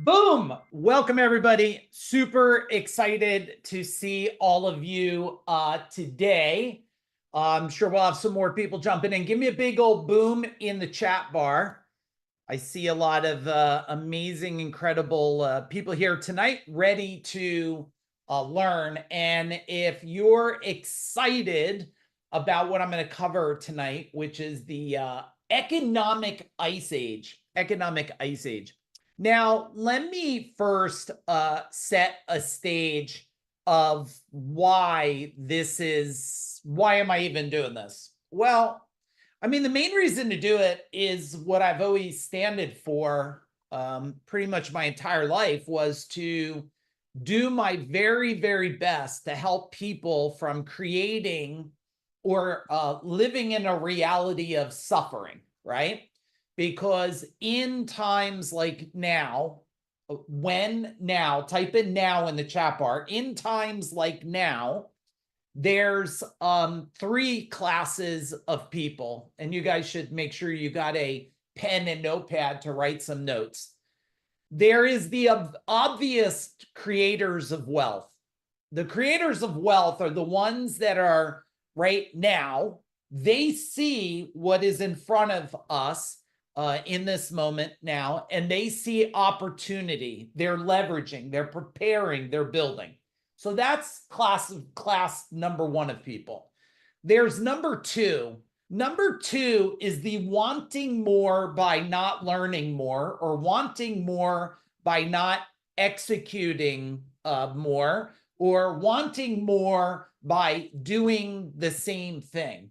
Boom! Welcome, everybody. Super excited to see all of you today. I'm sure we'll have some more people jumping in. Give me a big old boom in the chat bar. I see a lot of amazing, incredible people here tonight ready to learn. And if you're excited about what I'm going to cover tonight, which is the economic ice age, Now, let me first set a stage of why am I even doing this? Well, I mean, the main reason to do it is what I've always standed for pretty much my entire life, was to do my very, very best to help people from creating or living in a reality of suffering, right? Because in times like now, type in now in the chat bar, in times like now, there's three classes of people, and you guys should make sure you got a pen and notepad to write some notes. There is the obvious creators of wealth. The creators of wealth are the ones that are right now, they see what is in front of us in this moment now, and they see opportunity. They're leveraging, they're preparing, they're building. So that's class number one of people. There's number two. Number two is the wanting more by not learning more, or wanting more by not executing more, or wanting more by doing the same thing.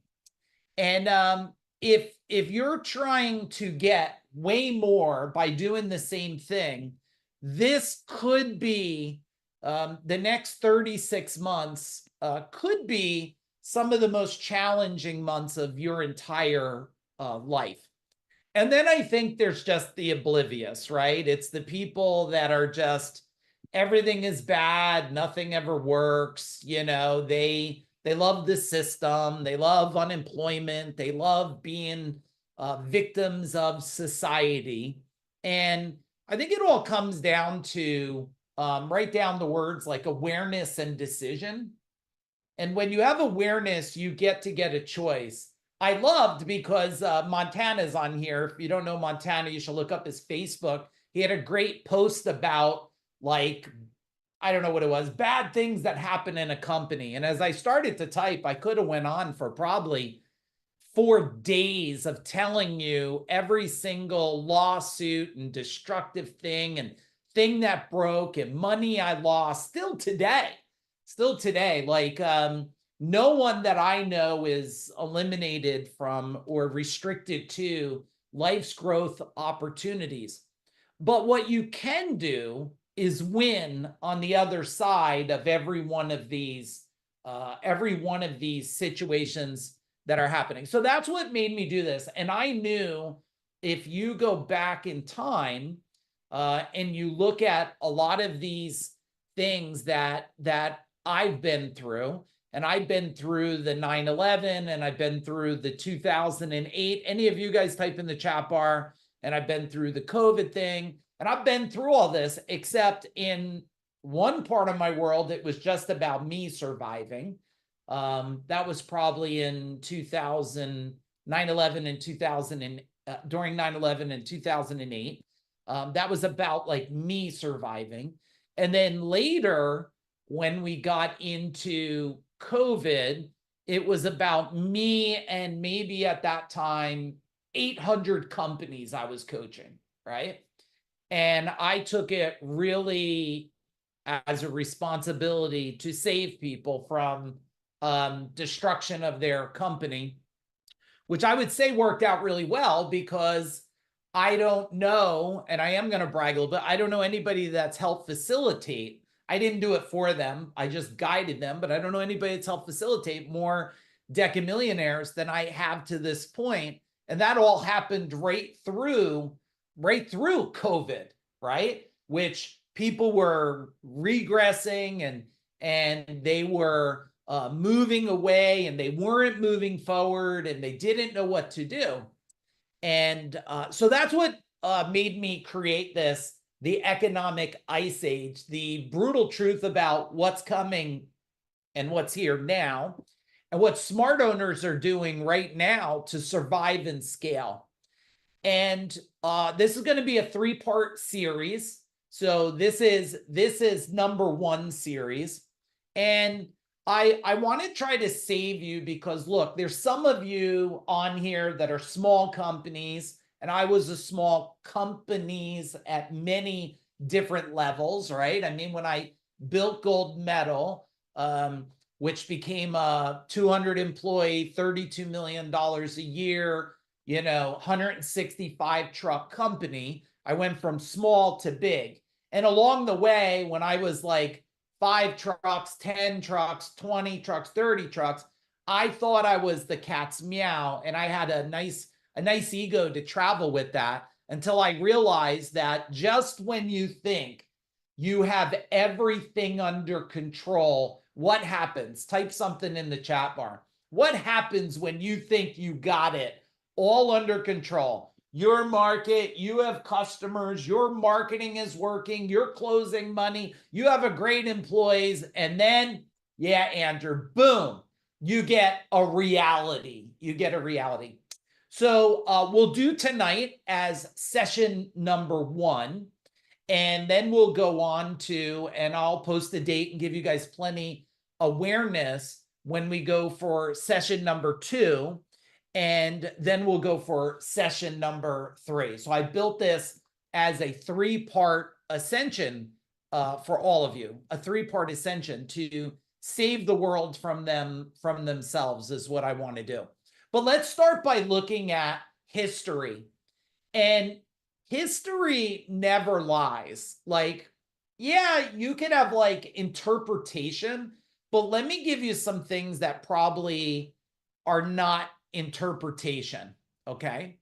And if you're trying to get way more by doing the same thing, this could be the next 36 months could be some of the most challenging months of your entire life. And then I think there's just the oblivious, right? It's the people that are just, everything is bad, nothing ever works, they love the system, they love unemployment, they love being victims of society. And I think it all comes down to write down the words like awareness and decision. And when you have awareness, you get to get a choice. I loved, because Montana's on here. If you don't know Montana, you should look up his Facebook. He had a great post about, like, I don't know what it was, bad things that happen in a company. And as I started to type, I could have went on for probably 4 days of telling you every single lawsuit and destructive thing and thing that broke and money I lost still today, like no one that I know is eliminated from or restricted to life's growth opportunities. But what you can do is win on the other side of every one of these situations that are happening. So that's what made me do this. And I knew if you go back in time and you look at a lot of these things that I've been through, and I've been through the 9/11, and I've been through the 2008, any of you guys type in the chat bar, and I've been through the COVID thing, and I've been through all this, except in one part of my world, it was just about me surviving. That was probably in 9/11 and 2000, and during 9/11 and 2008. That was about like me surviving. And then later, when we got into COVID, it was about me and maybe at that time, 800 companies I was coaching, right? And I took it really as a responsibility to save people from destruction of their company, which I would say worked out really well, because I don't know, and I am going to brag a little bit, I don't know anybody that's helped facilitate. I didn't do it for them, I just guided them, but I don't know anybody that's helped facilitate more decamillionaires than I have to this point. And that all happened right through COVID, right? Which people were regressing and they were moving away, and they weren't moving forward, and they didn't know what to do. And so that's what made me create this the economic ice age, the brutal truth about what's coming and what's here now, and what smart owners are doing right now to survive and scale. And this is going to be a 3-part series. So this is number 1 series. And I want to try to save you because look, there's some of you on here that are small companies, and I was a small companies at many different levels, right? I mean, when I built Gold Medal, which became a 200 employee, $32 million a year, 165 truck company, I went from small to big. And along the way, when I was like 5 trucks, 10 trucks, 20 trucks, 30 trucks, I thought I was the cat's meow, and I had a nice ego to travel with that, until I realized that just when you think you have everything under control, what happens? Type something in the chat bar. What happens when you think you got it all under control? Your market, you have customers, your marketing is working, you're closing money, you have a great employees, and then, yeah, Andrew, boom, you get a reality. You get a reality. So we'll do tonight as session number 1, and then we'll go on to, and I'll post the date and give you guys plenty awareness when we go for session number 2. And then we'll go for session number 3. So I built this as a 3-part ascension for all of you, a 3-part ascension to save the world from themselves is what I want to do. But let's start by looking at history. And history never lies. Like, yeah, you can have like interpretation, but let me give you some things that probably are not interpretation, okay?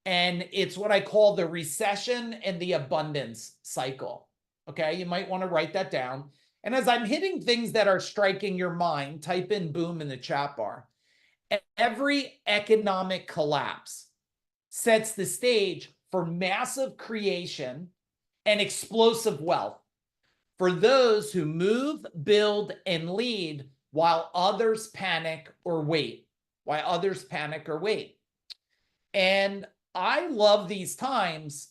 And it's what I call the recession and the abundance cycle, okay? You might want to write that down. And as I'm hitting things that are striking your mind, type in boom in the chat bar. Every economic collapse sets the stage for massive creation and explosive wealth for those who move, build, and lead while others panic or wait. And I love these times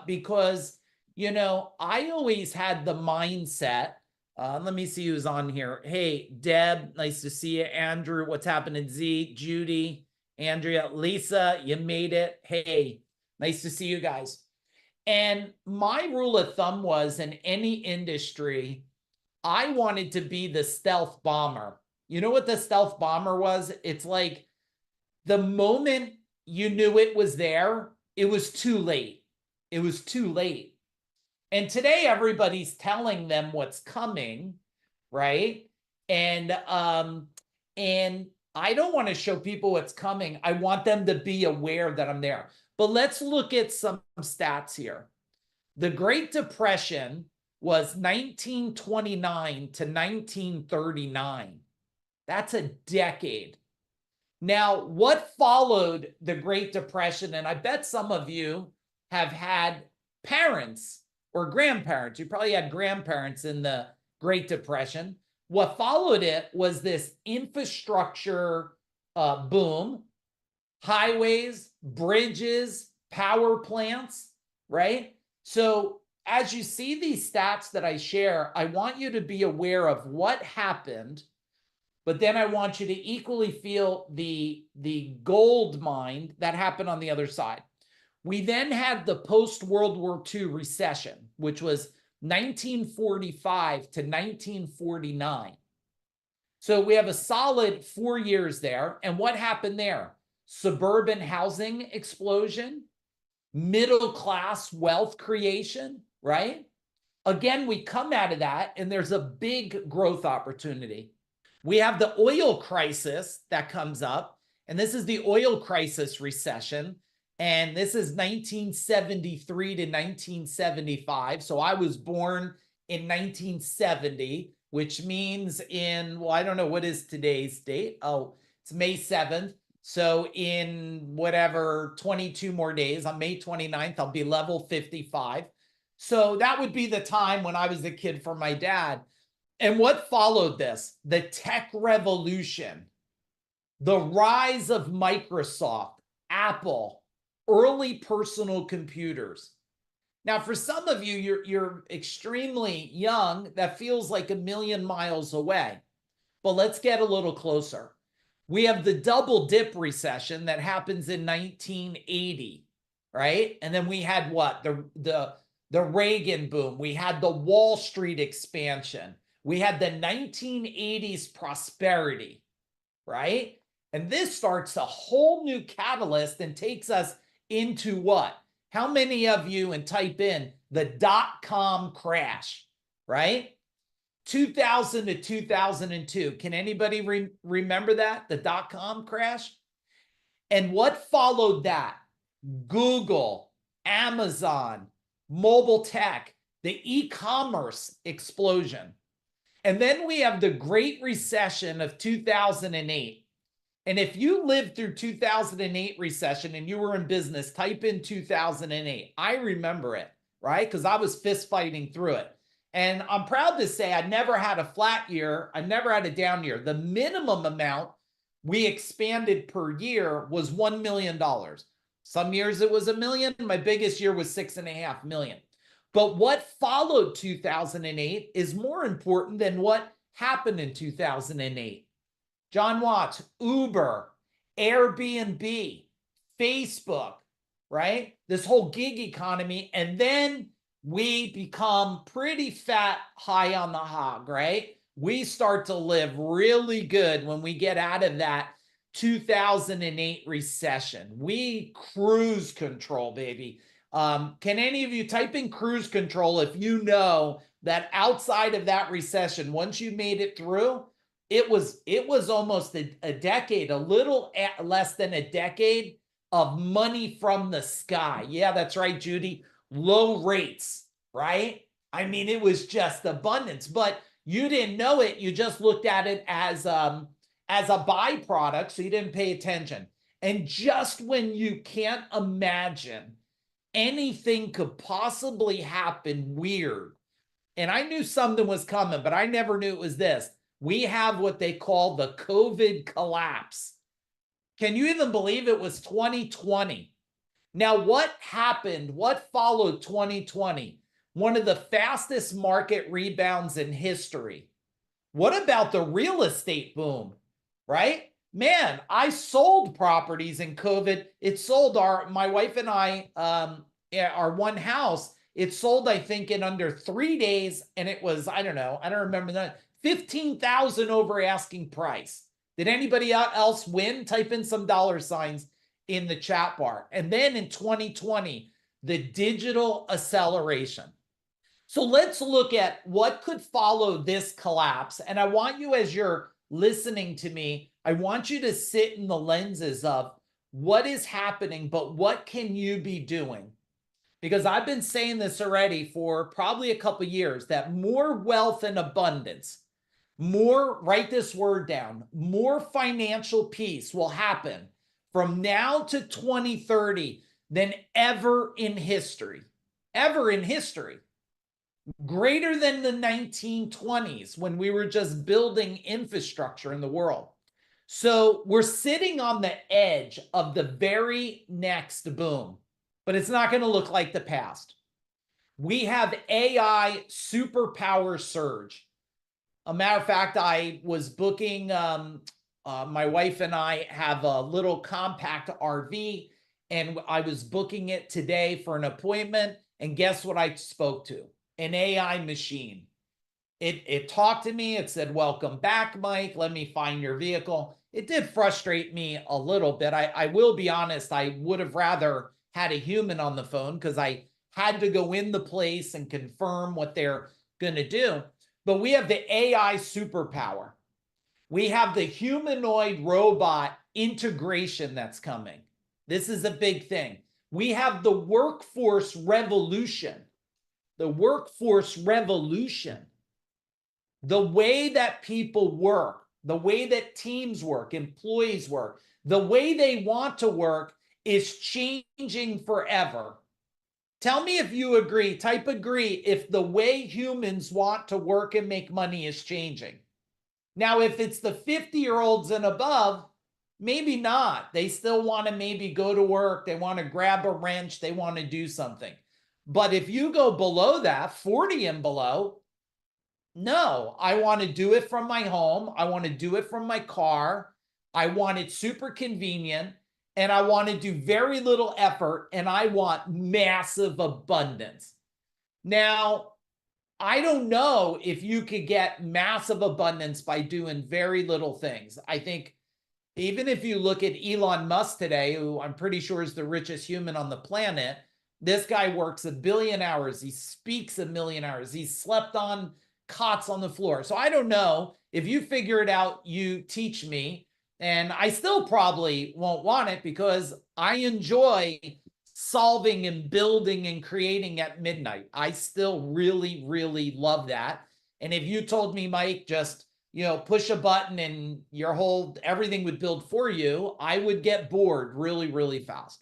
because, I always had the mindset. Let me see who's on here. Hey, Deb, nice to see you. Andrew, what's happening? Z, Judy, Andrea, Lisa, you made it. Hey, nice to see you guys. And my rule of thumb was, in any industry, I wanted to be the stealth bomber. You know what the stealth bomber was? It's like the moment you knew it was there, it was too late. It was too late. And today everybody's telling them what's coming, right? And I don't want to show people what's coming. I want them to be aware that I'm there. But let's look at some stats here. The Great Depression was 1929 to 1939. That's a decade. Now, what followed the Great Depression, and I bet some of you have had parents or grandparents. You probably had grandparents in the Great Depression. What followed it was this infrastructure boom, highways, bridges, power plants, right? So as you see these stats that I share, I want you to be aware of what happened, but then I want you to equally feel the gold mine that happened on the other side. We then had the post-World War II recession, which was 1945 to 1949. So we have a solid 4 years there. And what happened there? Suburban housing explosion, middle-class wealth creation, right? Again, we come out of that and there's a big growth opportunity. We have the oil crisis that comes up, and this is the oil crisis recession. And this is 1973 to 1975. So I was born in 1970, which means in, well, I don't know, what is today's date? Oh, it's May 7th. So in whatever, 22 more days, on May 29th, I'll be level 55. So that would be the time when I was a kid for my dad. And what followed this? The tech revolution, the rise of Microsoft, Apple, early personal computers. Now, for some of you, you're extremely young. That feels like a million miles away. But let's get a little closer. We have the double dip recession that happens in 1980, right? And then we had what? The Reagan boom. We had the Wall Street expansion. We had the 1980s prosperity, right? And this starts a whole new catalyst and takes us into what? How many of you, and type in the dot-com crash, right? 2000 to 2002. Can anybody remember that? The dot-com crash? And what followed that? Google, Amazon, mobile tech, the e-commerce explosion. And then we have the Great Recession of 2008. And if you lived through 2008 recession and you were in business, type in 2008. I remember it, right? Because I was fist fighting through it. And I'm proud to say I never had a flat year. I never had a down year. The minimum amount we expanded per year was $1 million. Some years it was $1 million. My biggest year was $6.5 million. But what followed 2008 is more important than what happened in 2008. John Watts, Uber, Airbnb, Facebook, right? This whole gig economy. And then we become pretty fat, high on the hog, right? We start to live really good when we get out of that 2008 recession. We cruise control, baby. Can any of you type in cruise control if you know that outside of that recession, once you made it through, it was almost a decade, a little less than a decade of money from the sky. Yeah, that's right, Judy. Low rates, right? I mean, it was just abundance, but you didn't know it. You just looked at it as a byproduct, so you didn't pay attention. And just when you can't imagine anything could possibly happen weird, and I knew something was coming, but I never knew it was this. We have what they call the COVID collapse. Can you even believe it was 2020? Now, what happened? What followed 2020? One of the fastest market rebounds in history. What about the real estate boom, right? Man, I sold properties in COVID. It sold my wife and I, our one house. It sold, I think, in under 3 days. And it was, I don't know, I don't remember that. 15,000 over asking price. Did anybody else win? Type in some dollar signs in the chat bar. And then in 2020, the digital acceleration. So let's look at what could follow this collapse. And I want you, as you're listening to me, I want you to sit in the lenses of what is happening, but what can you be doing? Because I've been saying this already for probably a couple of years, that more wealth and abundance, more, write this word down, more financial peace will happen from now to 2030 than ever in history. Ever in history. Greater than the 1920s when we were just building infrastructure in the world. So we're sitting on the edge of the very next boom, but it's not going to look like the past. We have AI superpower surge. A matter of fact, I was booking, my wife and I have a little compact RV, and I was booking it today for an appointment. And guess what I spoke to? An AI machine. It talked to me. It said, "Welcome back, Mike. Let me find your vehicle." It did frustrate me a little bit. I will be honest. I would have rather had a human on the phone because I had to go in the place and confirm what they're going to do. But we have the AI superpower. We have the humanoid robot integration that's coming. This is a big thing. We have the workforce revolution. The workforce revolution. The way that people work, the way that teams work, employees work, the way they want to work is changing forever. Tell me if you agree. Type agree if the way humans want to work and make money is changing. Now, if it's the 50-year-olds and above, maybe not. They still want to maybe go to work. They want to grab a wrench. They want to do something. But if you go below that, 40 and below, no, I want to do it from my home. I want to do it from my car. I want it super convenient, and I want to do very little effort, and I want massive abundance. Now, I don't know if you could get massive abundance by doing very little things. I think even if you look at Elon Musk today, who I'm pretty sure is the richest human on the planet, this guy works 1 billion hours. He speaks 1 million hours. He's slept on cots on the floor. So I don't know. If you figure it out, you teach me. And I still probably won't want it because I enjoy solving and building and creating at midnight. I still really, really love that. And if you told me, Mike, just, push a button and everything would build for you, I would get bored really, really fast.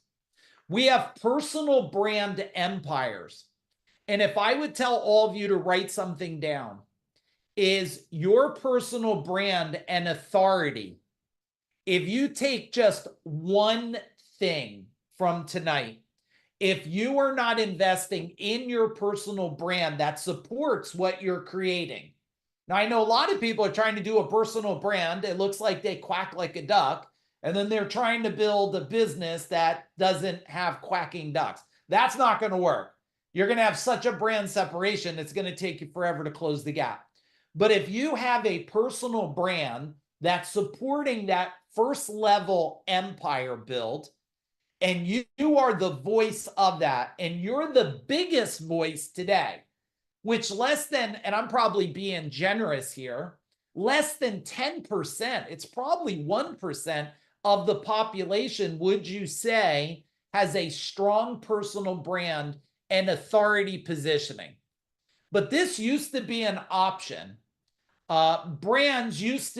We have personal brand empires. And if I would tell all of you to write something down, is your personal brand and authority. If you take just one thing from tonight, if you are not investing in your personal brand that supports what you're creating. Now, I know a lot of people are trying to do a personal brand. It looks like they quack like a duck, and then they're trying to build a business that doesn't have quacking ducks. That's not going to work. You're going to have such a brand separation, it's going to take you forever to close the gap. But if you have a personal brand that's supporting that first level empire build, and you are the voice of that, and you're the biggest voice today, which less than, and I'm probably being generous here, less than 10%, it's probably 1% of the population, would you say, has a strong personal brand and authority positioning. But this used to be an option. Authority brands used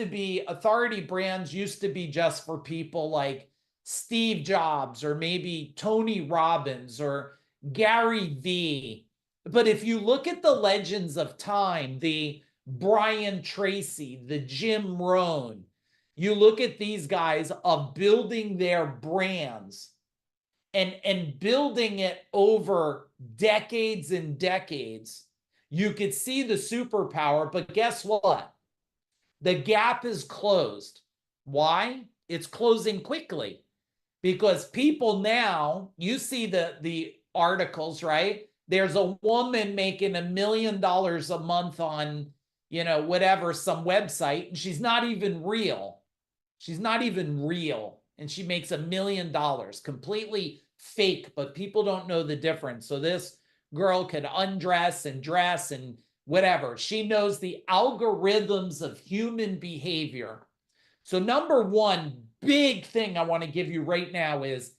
to be just for people like Steve Jobs or maybe Tony Robbins or Gary Vee. But if you look at the legends of time, the Brian Tracy, the Jim Rohn, you look at these guys of building their brands and building it over decades and decades, you could see the superpower. But guess what? The gap is closed. Why? It's closing quickly because people now, you see the articles, right? There's a woman making $1 million a month on, whatever, some website, and she's not even real. She's not even real. And she makes $1 million, completely fake, but people don't know the difference. So this girl could undress and dress and whatever. She knows the algorithms of human behavior. So number one big thing I want to give you right now is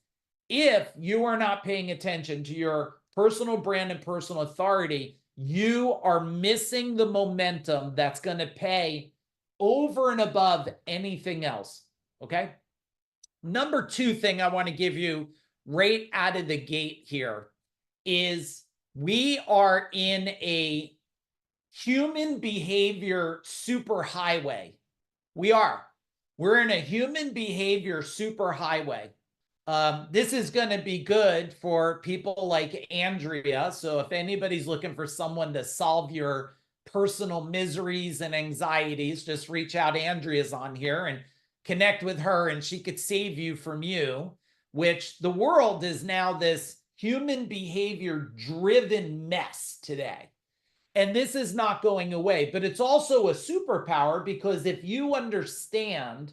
if you are not paying attention to your personal brand and personal authority, you are missing the momentum that's going to pay over and above anything else. Okay. Number two thing I want to give you right out of the gate here is we are in a human behavior superhighway. We're in a human behavior superhighway. This is going to be good for people like Andrea. So if anybody's looking for someone to solve your personal miseries and anxieties, just reach out. Andrea's on here and connect with her, and she could save you from you, which the world is now this human behavior driven mess today. And this is not going away, but it's also a superpower because if you understand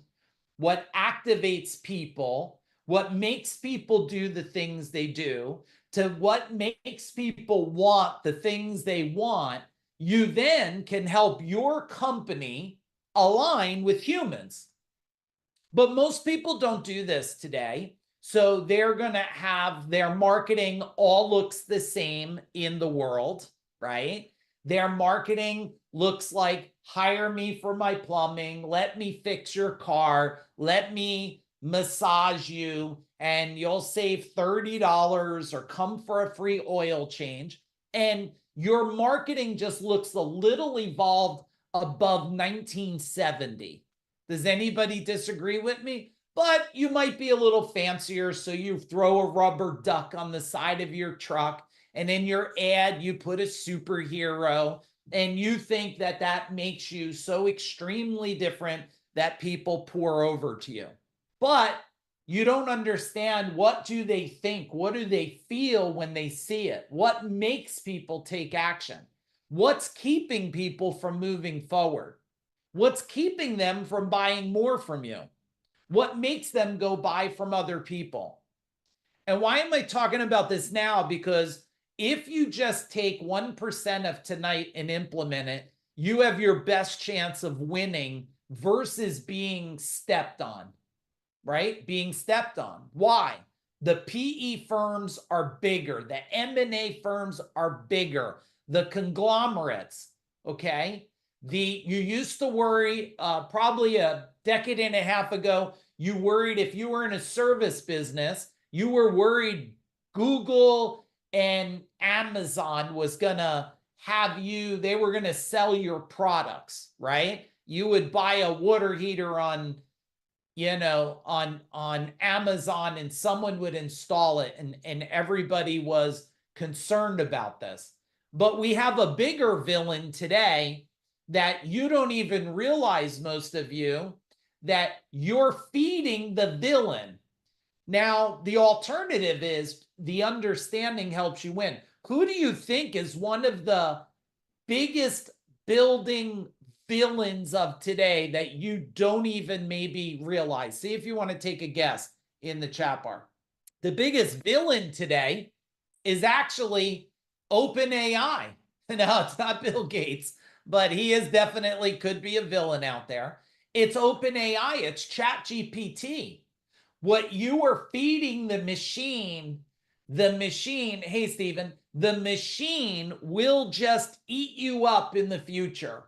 what activates people, what makes people do the things they do, to what makes people want the things they want, you then can help your company align with humans. But most people don't do this today. So they're going to have their marketing all looks the same in the world, right? Their marketing looks like hire me for my plumbing, let me fix your car, let me massage you and you'll save $30 or come for a free oil change. And your marketing just looks a little evolved above 1970. Does anybody disagree with me? But you might be a little fancier, so you throw a rubber duck on the side of your truck, and in your ad, you put a superhero, and you think that that makes you so extremely different that people pour over to you. But you don't understand, what do they think? What do they feel when they see it? What makes people take action? What's keeping people from moving forward? What's keeping them from buying more from you? What makes them go buy from other people? And why am I talking about this now? Because if you just take 1% of tonight and implement it, you have your best chance of winning versus being stepped on, right? Being stepped on. Why? The PE firms are bigger. The M&A firms are bigger. The conglomerates, okay? You used to worry, probably a decade and a half ago, you worried if you were in a service business, you were worried Google and Amazon was gonna have you, they were gonna sell your products, right? You would buy a water heater on, on Amazon, and someone would install it, and everybody was concerned about this. But we have a bigger villain today that you don't even realize, most of you, that you're feeding the villain. Now, the alternative is the understanding helps you win. Who do you think is one of the biggest building villains of today that you don't even maybe realize? See if you want to take a guess in the chat bar. The biggest villain today is actually OpenAI. No, it's not Bill Gates, but he is definitely could be a villain out there. It's OpenAI, it's ChatGPT. What you are feeding the machine, hey, Stephen, the machine will just eat you up in the future.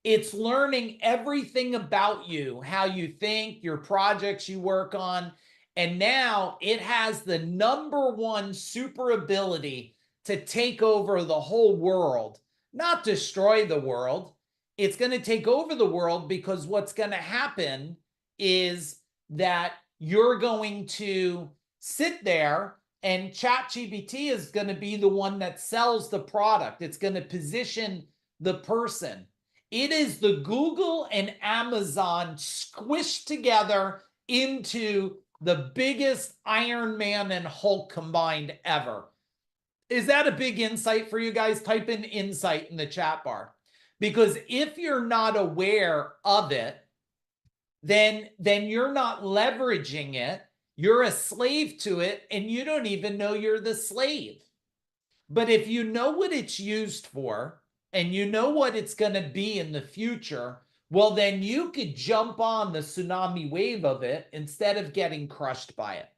It's learning everything about you, how you think, your projects you work on. And now it has the #1 super ability to take over the whole world, not destroy the world. It's going to take over the world because what's going to happen is that you're going to sit there and ChatGPT is going to be the one that sells the product. It's going to position the person. It is the Google and Amazon squished together into the biggest Iron Man and Hulk combined ever. Is that a big insight for you guys? Type in insight in the chat bar. Because if you're not aware of it, then you're not leveraging it. You're a slave to it, and you don't even know you're the slave. But if you know what it's used for, and you know what it's going to be in the future, well, then you could jump on the tsunami wave of it instead of getting crushed by it.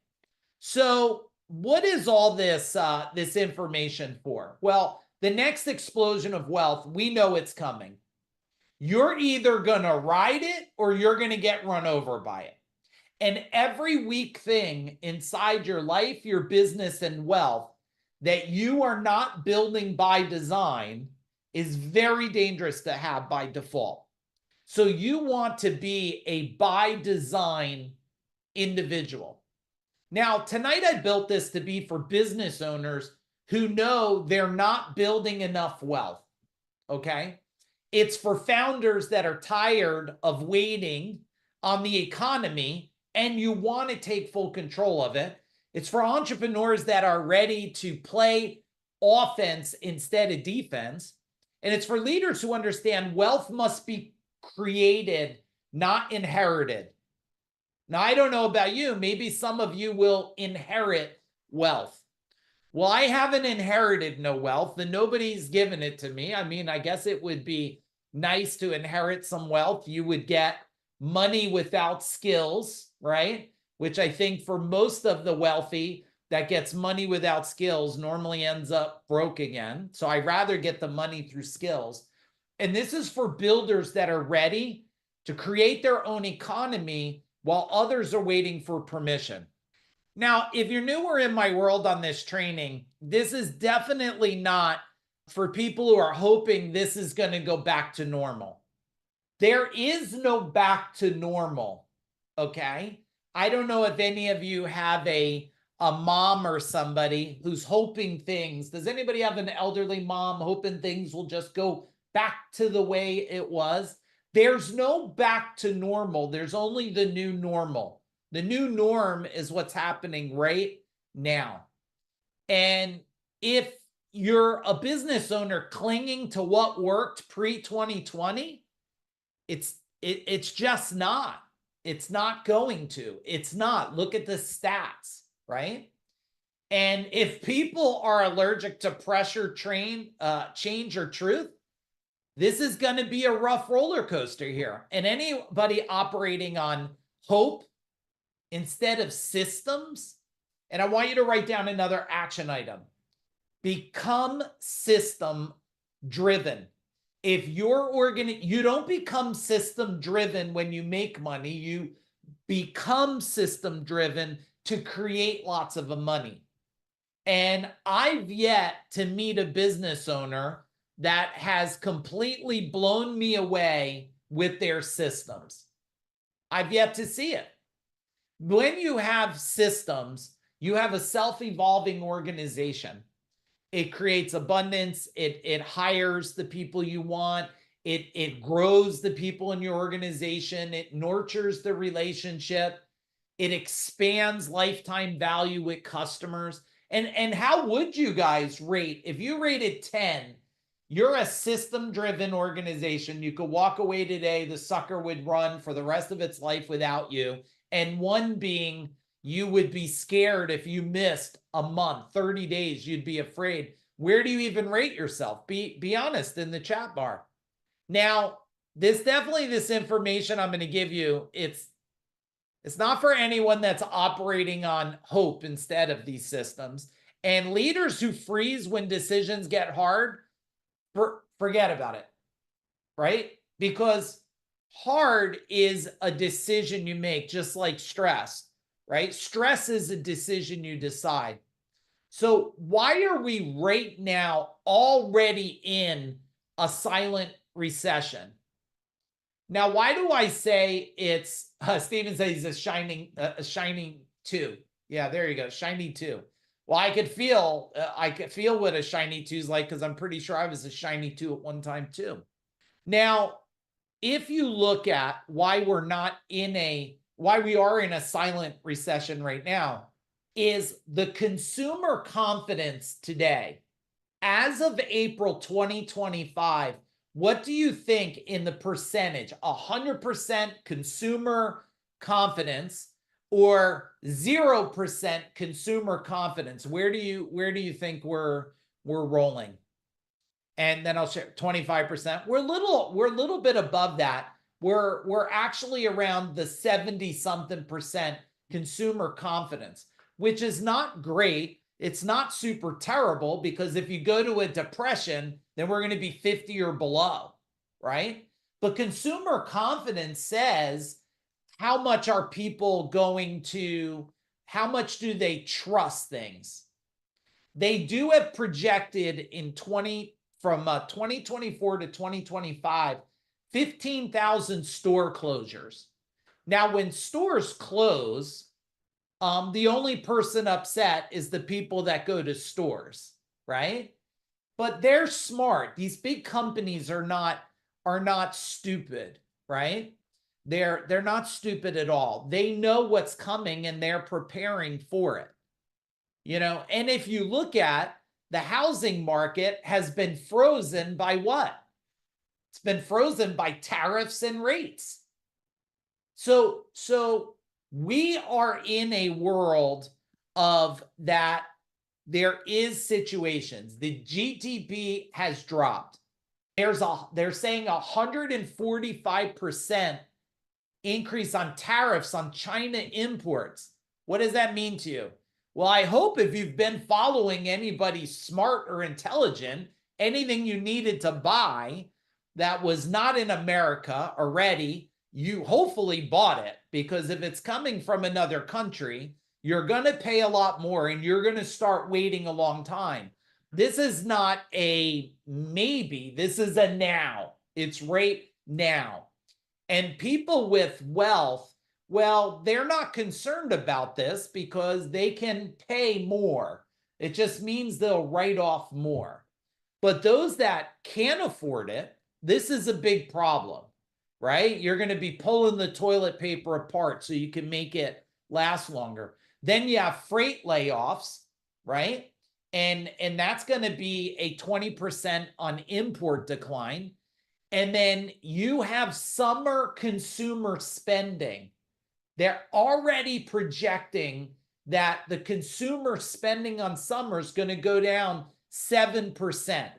So what is all this, this information for? Well, the next explosion of wealth, we know it's coming. You're either going to ride it or you're going to get run over by it. And every weak thing inside your life, your business, and wealth that you are not building by design is very dangerous to have by default. So you want to be a by design individual. Now, tonight I built this to be for business owners who know they're not building enough wealth, okay? It's for founders that are tired of waiting on the economy and you want to take full control of it. It's for entrepreneurs that are ready to play offense instead of defense. And it's for leaders who understand wealth must be created, not inherited. Now, I don't know about you. Maybe some of you will inherit wealth. Well, I haven't inherited no wealth, and nobody's given it to me. I mean, I guess it would be nice to inherit some wealth. You would get money without skills, right? Which I think for most of the wealthy that gets money without skills normally ends up broke again. So I'd rather get the money through skills. And this is for builders that are ready to create their own economy while others are waiting for permission. Now, if you're newer in my world on this training, this is definitely not for people who are hoping this is going to go back to normal. There is no back to normal, okay? I don't know if any of you have a mom or somebody who's hoping things. Does anybody have an elderly mom hoping things will just go back to the way it was? There's no back to normal. There's only the new normal. The new norm is what's happening right now. And if you're a business owner clinging to what worked pre-2020, it's just not. It's not going to. It's not. Look at the stats, right? And if people are allergic to pressure, change, or truth, this is going to be a rough roller coaster here. And anybody operating on hope instead of systems, and I want you to write down another action item. Become system driven. If you're you don't become system driven when you make money, you become system driven to create lots of money. And I've yet to meet a business owner that has completely blown me away with their systems. I've yet to see it. When you have systems, you have a self-evolving organization. It creates abundance. It hires the people you want. It grows the people in your organization. It nurtures the relationship. It expands lifetime value with customers. And how would you guys rate? If you rated 10, you're a system-driven organization. You could walk away today, the sucker would run for the rest of its life without you. And 1 being, you would be scared if you missed a month, 30 days, you'd be afraid. Where do you even rate yourself? Be honest in the chat bar. Now, this information I'm going to give you, it's not for anyone that's operating on hope instead of these systems. And leaders who freeze when decisions get hard, forget about it, right? Because hard is a decision you make, just like stress, right? Stress is a decision you decide. So why are we right now already in a silent recession? Now, why do I say it's, Steven says he's a shining 2. Yeah, there you go, shiny 2. Well, I could feel what a shiny 2 is like, because I'm pretty sure I was a shiny 2 at one time too. Now, if you look at why we are in a silent recession right now, is the consumer confidence today, as of April 2025, what do you think in the percentage? 100% consumer confidence or 0% consumer confidence? Where do you think we're rolling? And then I'll share 25%. We're a little bit above that. We're actually around the 70-something% consumer confidence, which is not great. It's not super terrible, because if you go to a depression, then we're going to be 50 or below, right? But consumer confidence says, how much are people how much do they trust things? They do have projected from 2024 to 2025, 15,000 store closures. Now, when stores close, the only person upset is the people that go to stores, right? But they're smart. These big companies are not stupid, right? They're not stupid at all. They know what's coming and they're preparing for it. And if you look at the housing market, has been frozen by what? It's been frozen by tariffs and rates. So we are in a world of that. There is situations. The GDP has dropped. They're saying 145% increase on tariffs on China imports. What does that mean to you? Well, I hope if you've been following anybody smart or intelligent, anything you needed to buy that was not in America already, you hopefully bought it, because if it's coming from another country, you're going to pay a lot more and you're going to start waiting a long time. This is not a maybe, this is a now. It's right now. And people with wealth, well, they're not concerned about this because they can pay more. It just means they'll write off more. But those that can't afford it, this is a big problem, right? You're going to be pulling the toilet paper apart so you can make it last longer. Then you have freight layoffs, right? And that's going to be a 20% on import decline. And then you have summer consumer spending. They're already projecting that the consumer spending on summer is going to go down 7%.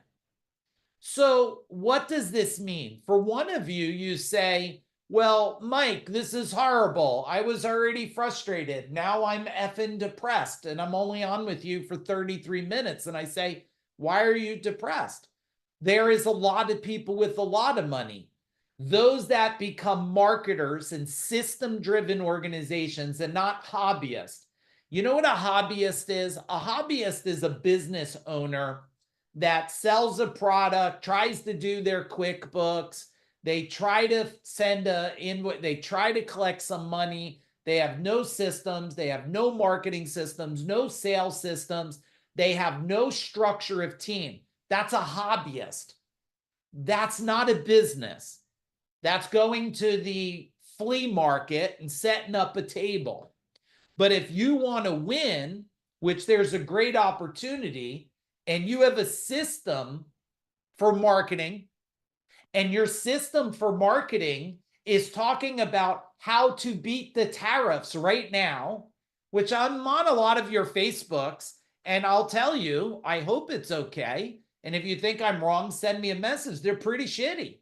So what does this mean? For one of you, you say, well, Mike, this is horrible. I was already frustrated. Now I'm effing depressed and I'm only on with you for 33 minutes. And I say, why are you depressed? There is a lot of people with a lot of money. Those that become marketers and system-driven organizations and not hobbyists. You know what a hobbyist is? A hobbyist is a business owner that sells a product, tries to do their QuickBooks. They try to send they try to collect some money. They have no systems. They have no marketing systems, no sales systems. They have no structure of team. That's a hobbyist. That's not a business. That's going to the flea market and setting up a table. But if you want to win, which there's a great opportunity, and you have a system for marketing, and your system for marketing is talking about how to beat the tariffs right now, which I'm on a lot of your Facebooks, and I'll tell you, I hope it's okay. And if you think I'm wrong, send me a message. They're pretty shitty.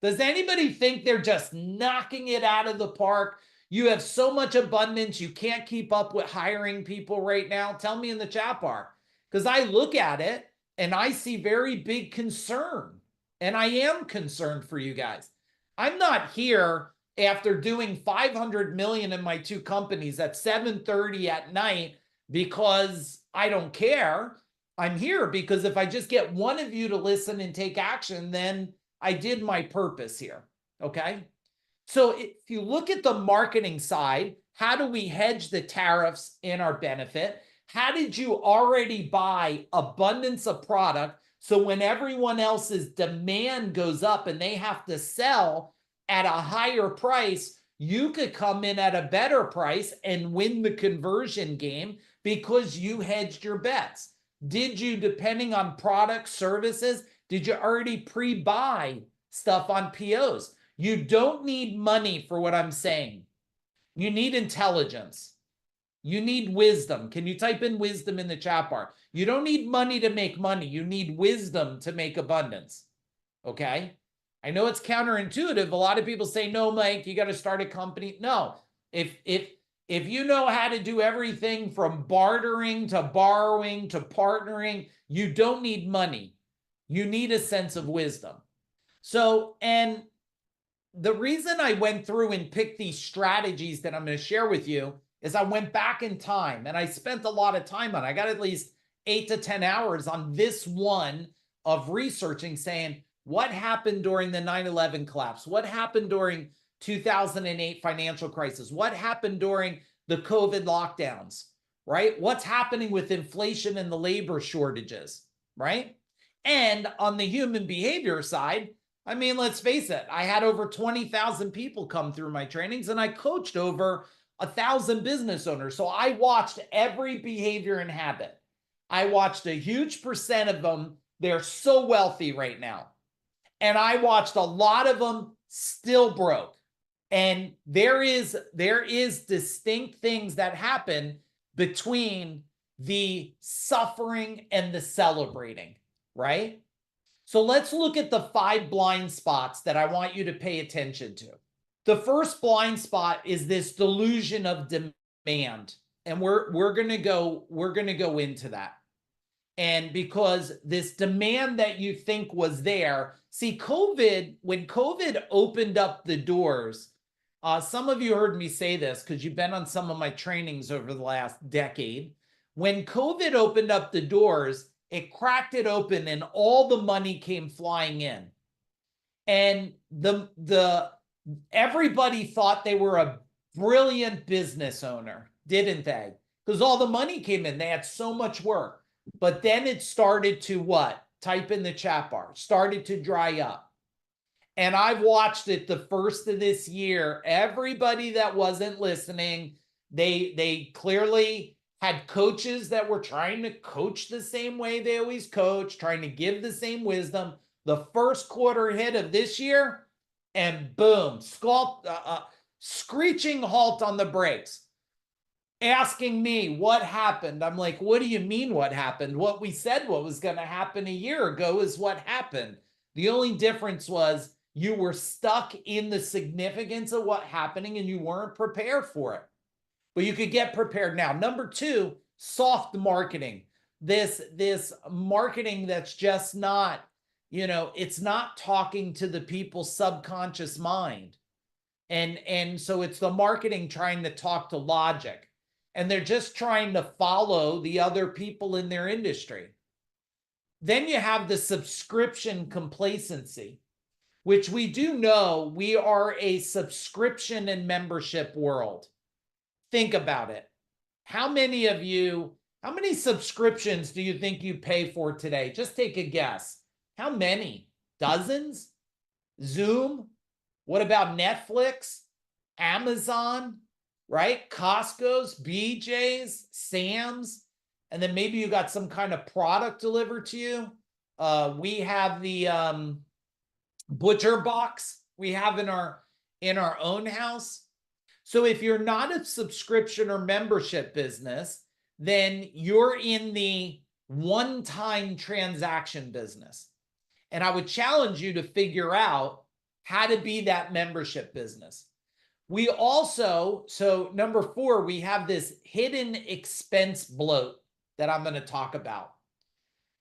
Does anybody think they're just knocking it out of the park? You have so much abundance, you can't keep up with hiring people right now. Tell me in the chat bar, because I look at it and I see very big concern. And I am concerned for you guys. I'm not here after doing 500 million in my two companies at 7:30 at night because I don't care. I'm here because if I just get one of you to listen and take action, then I did my purpose here. Okay. So if you look at the marketing side, how do we hedge the tariffs in our benefit? How did you already buy abundance of product? So when everyone else's demand goes up and they have to sell at a higher price, you could come in at a better price and win the conversion game because you hedged your bets. Did you, depending on product, services, did you already pre-buy stuff on POs? You don't need money for what I'm saying. You need intelligence. You need wisdom. Can you type in wisdom in the chat bar? You don't need money to make money. You need wisdom to make abundance. Okay? I know it's counterintuitive. A lot of people say, no, Mike, you got to start a company. No. If you know how to do everything from bartering to borrowing to partnering, you don't need money. You need a sense of wisdom. So, and the reason I went through and picked these strategies that I'm going to share with you is I went back in time and I spent a lot of time on it. I got at least 8 to 10 hours on this one of researching, saying what happened during the 9/11 collapse, what happened during 2008 financial crisis, what happened during the COVID lockdowns, right? What's happening with inflation and the labor shortages, right? And on the human behavior side, I mean, let's face it, I had over 20,000 people come through my trainings and I coached over 1,000 business owners. So I watched every behavior and habit. I watched a huge percent of them. They're so wealthy right now. And I watched a lot of them still broke. And there is distinct things that happen between the suffering and the celebrating, right? So let's look at the 5 blind spots that I want you to pay attention to. The first blind spot is this delusion of demand. And we're going to go into that. And because this demand that you think was there, see, when COVID opened up the doors, Some of you heard me say this because you've been on some of my trainings over the last decade. When COVID opened up the doors, it cracked it open and all the money came flying in. And everybody thought they were a brilliant business owner, didn't they? Because all the money came in. They had so much work. But then it started to what? Type in the chat bar. Started to dry up. And I've watched it the first of this year. Everybody that wasn't listening, they clearly had coaches that were trying to coach the same way they always coach, trying to give the same wisdom. The first quarter hit of this year, and boom, screeching halt on the brakes. Asking me what happened. I'm like, what do you mean what happened? What we said what was going to happen a year ago is what happened. The only difference was you were stuck in the significance of what happening and you weren't prepared for it. But you could get prepared now. Number two, soft marketing. This marketing that's just not, it's not talking to the people's subconscious mind. And so it's the marketing trying to talk to logic. And they're just trying to follow the other people in their industry. Then you have the subscription complacency, which we do know we are a subscription and membership world. Think about it. How many subscriptions do you think you pay for today? Just take a guess. How many? Dozens? Zoom? What about Netflix? Amazon? Right? Costco's, BJ's, Sam's, and then maybe you got some kind of product delivered to you. We have the butcher box we have in our own house. So if you're not a subscription or membership business, then you're in the one-time transaction business. And I would challenge you to figure out how to be that membership business. We also, so number 4, we have this hidden expense bloat that I'm going to talk about.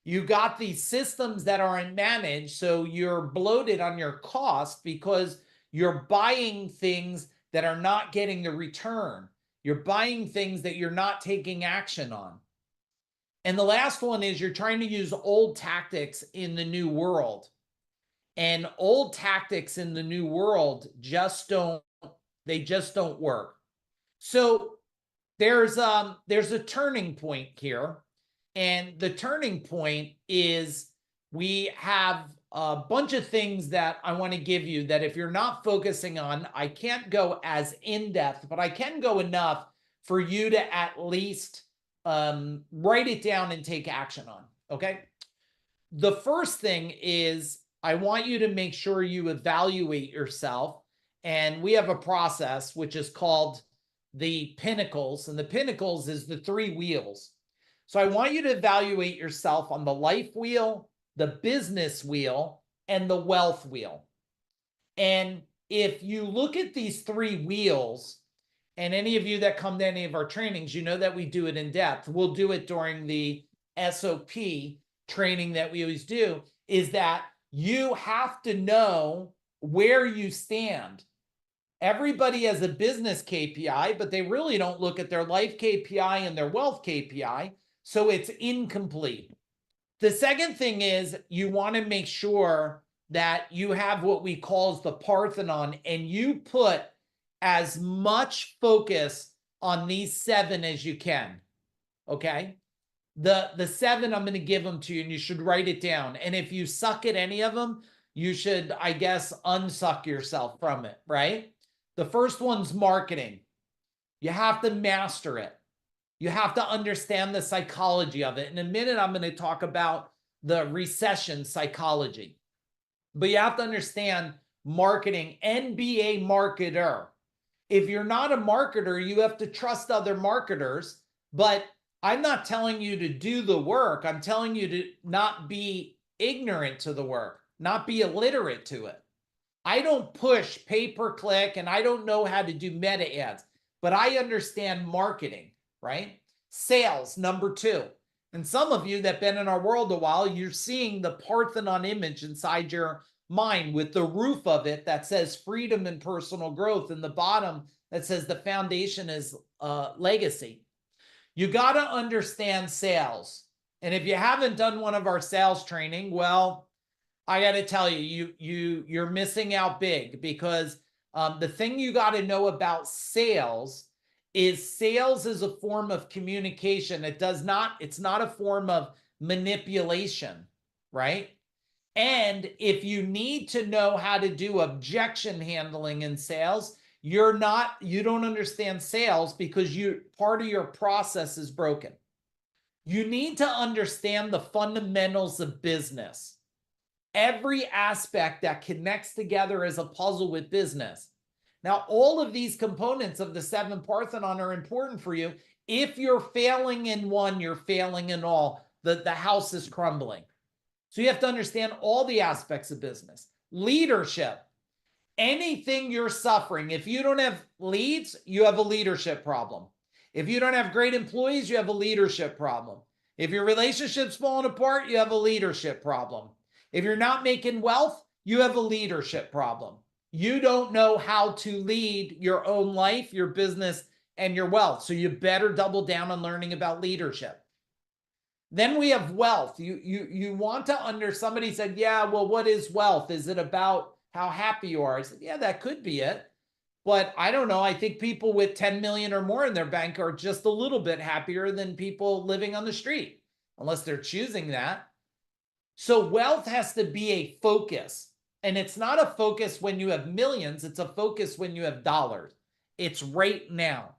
You got these systems that aren't managed, so you're bloated on your cost because you're buying things that are not getting the return. You're buying things that you're not taking action on. And the last one is you're trying to use old tactics in the new world. And old tactics in the new world just don't work. So there's a turning point here. And the turning point is we have a bunch of things that I want to give you that if you're not focusing on, I can't go as in-depth, but I can go enough for you to at least write it down and take action on, okay? The first thing is I want you to make sure you evaluate yourself. And we have a process which is called the pinnacles. And the pinnacles is the 3 wheels. So I want you to evaluate yourself on the life wheel, the business wheel, and the wealth wheel. And if you look at these 3 wheels, and any of you that come to any of our trainings, you know that we do it in depth. We'll do it during the SOP training that we always do, is that you have to know where you stand. Everybody has a business KPI, but they really don't look at their life KPI and their wealth KPI. So it's incomplete. The second thing is you want to make sure that you have what we call the Parthenon, and you put as much focus on these 7 as you can. Okay? The 7, I'm going to give them to you, and you should write it down. And if you suck at any of them, you should, I guess, unsuck yourself from it, right? The first one's marketing. You have to master it. You have to understand the psychology of it. In a minute, I'm going to talk about the recession psychology. But you have to understand marketing and be a marketer. If you're not a marketer, you have to trust other marketers. But I'm not telling you to do the work. I'm telling you to not be ignorant to the work, not be illiterate to it. I don't push pay-per-click and I don't know how to do meta ads, but I understand marketing, right? Sales, number 2. And some of you that have been in our world a while, you're seeing the Parthenon image inside your mine with the roof of it that says freedom and personal growth, and the bottom that says the foundation is legacy. You got to understand sales. And if you haven't done one of our sales training, well, I got to tell you, you're missing out big, because the thing you got to know about sales is a form of communication. It's not a form of manipulation, right? And if you need to know how to do objection handling in sales, you don't understand sales, because part of your process is broken. You need to understand the fundamentals of business. Every aspect that connects together as a puzzle with business. Now, all of these components of the 7 Parthenon are important for you. If you're failing in one, you're failing in all. The house is crumbling. So you have to understand all the aspects of business. Leadership. Anything you're suffering, if you don't have leads, you have a leadership problem. If you don't have great employees, you have a leadership problem. If your relationship's falling apart, you have a leadership problem. If you're not making wealth, you have a leadership problem. You don't know how to lead your own life, your business, and your wealth. So you better double down on learning about leadership. Then we have wealth. You want to somebody said, yeah, well, what is wealth? Is it about how happy you are? I said, yeah, that could be it. But I don't know. I think people with 10 million or more in their bank are just a little bit happier than people living on the street, unless they're choosing that. So wealth has to be a focus. And it's not a focus when you have millions. It's a focus when you have dollars. It's right now.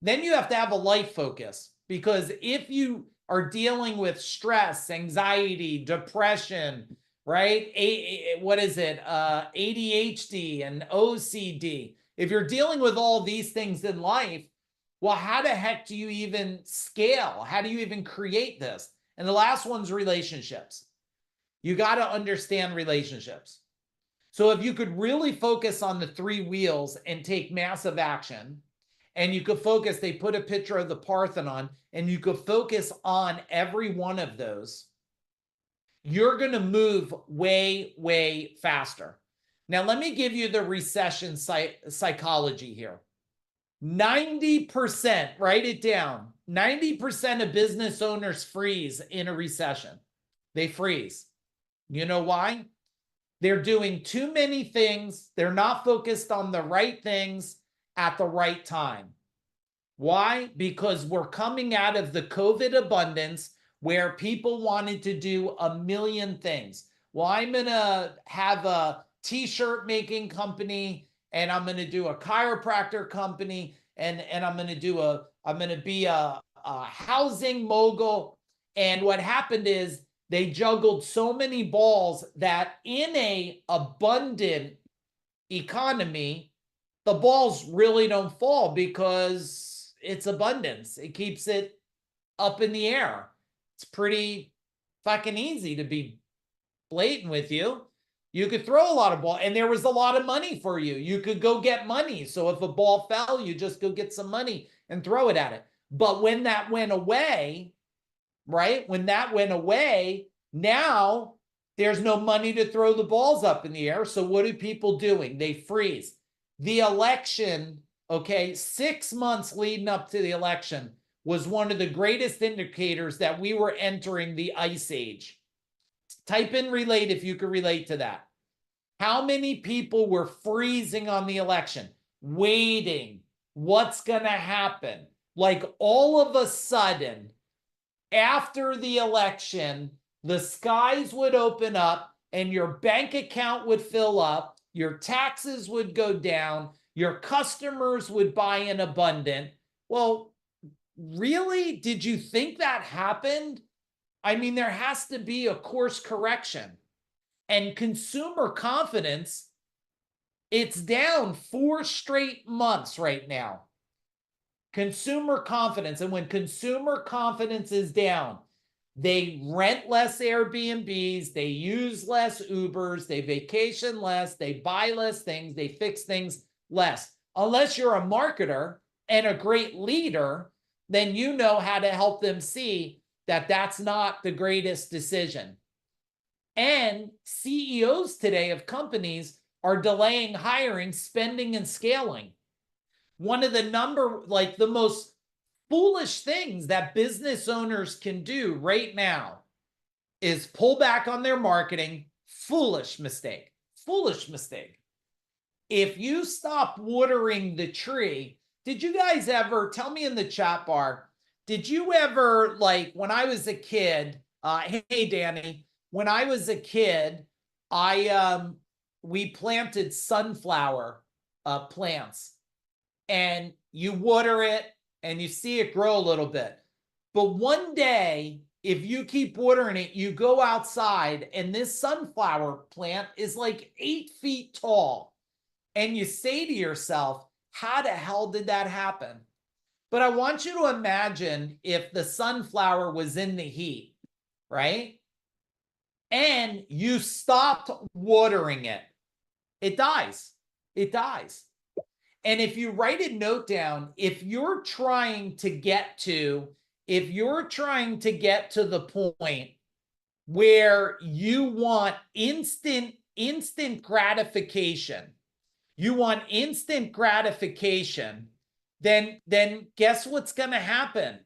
Then you have to have a life focus, because if you are dealing with stress, anxiety, depression, right? What is it? ADHD and OCD. If you're dealing with all these things in life, well, how the heck do you even scale? How do you even create this? And the last one's relationships. You got to understand relationships. So if you could really focus on the 3 wheels and take massive action, and you could focus, they put a picture of the Parthenon, and you could focus on every one of those, you're going to move way, way faster. Now, let me give you the recession psychology here. 90%, write it down, 90% of business owners freeze in a recession. They freeze. You know why? They're doing too many things. They're not focused on the right things at the right time. Why? Because we're coming out of the COVID abundance where people wanted to do a million things. Well, I'm going to have a t-shirt making company, and I'm going to do a chiropractor company, and I'm going to be a housing mogul. And what happened is they juggled so many balls that in a abundant economy, the balls really don't fall, because it's abundance. It keeps it up in the air. It's pretty fucking easy, to be blatant with you. You could throw a lot of ball, and there was a lot of money for you. You could go get money. So if a ball fell, you just go get some money and throw it at it. But when that went away, right? When that went away, now there's no money to throw the balls up in the air. So what are people doing? They freeze. The election, okay, 6 months leading up to the election was one of the greatest indicators that we were entering the ice age. Type in relate if you could relate to that. How many people were freezing on the election, waiting? What's going to happen? Like all of a sudden, after the election, the skies would open up and your bank account would fill up, your taxes would go down, your customers would buy in abundant. Well, really? Did you think that happened? I mean, there has to be a course correction. And consumer confidence, it's down 4 straight months right now. Consumer confidence. And when consumer confidence is down, they rent less Airbnbs, they use less Ubers, they vacation less, they buy less things, they fix things less. Unless you're a marketer and a great leader, then you know how to help them see that that's not the greatest decision. And CEOs today of companies are delaying hiring, spending, and scaling. One of the most foolish things that business owners can do right now is pull back on their marketing. Foolish mistake. Foolish mistake. If you stop watering the tree, did you guys ever, tell me in the chat bar, did you ever, like when I was a kid, hey Danny, when I was a kid, we planted sunflower plants, and you water it and you see it grow a little bit. But one day, if you keep watering it, you go outside and this sunflower plant is like 8 feet tall. And you say to yourself, how the hell did that happen? But I want you to imagine if the sunflower was in the heat, right? And you stopped watering it, it dies. It dies. And if you write a note down, if you're trying to get to the point where you want instant gratification, then guess what's going to happen?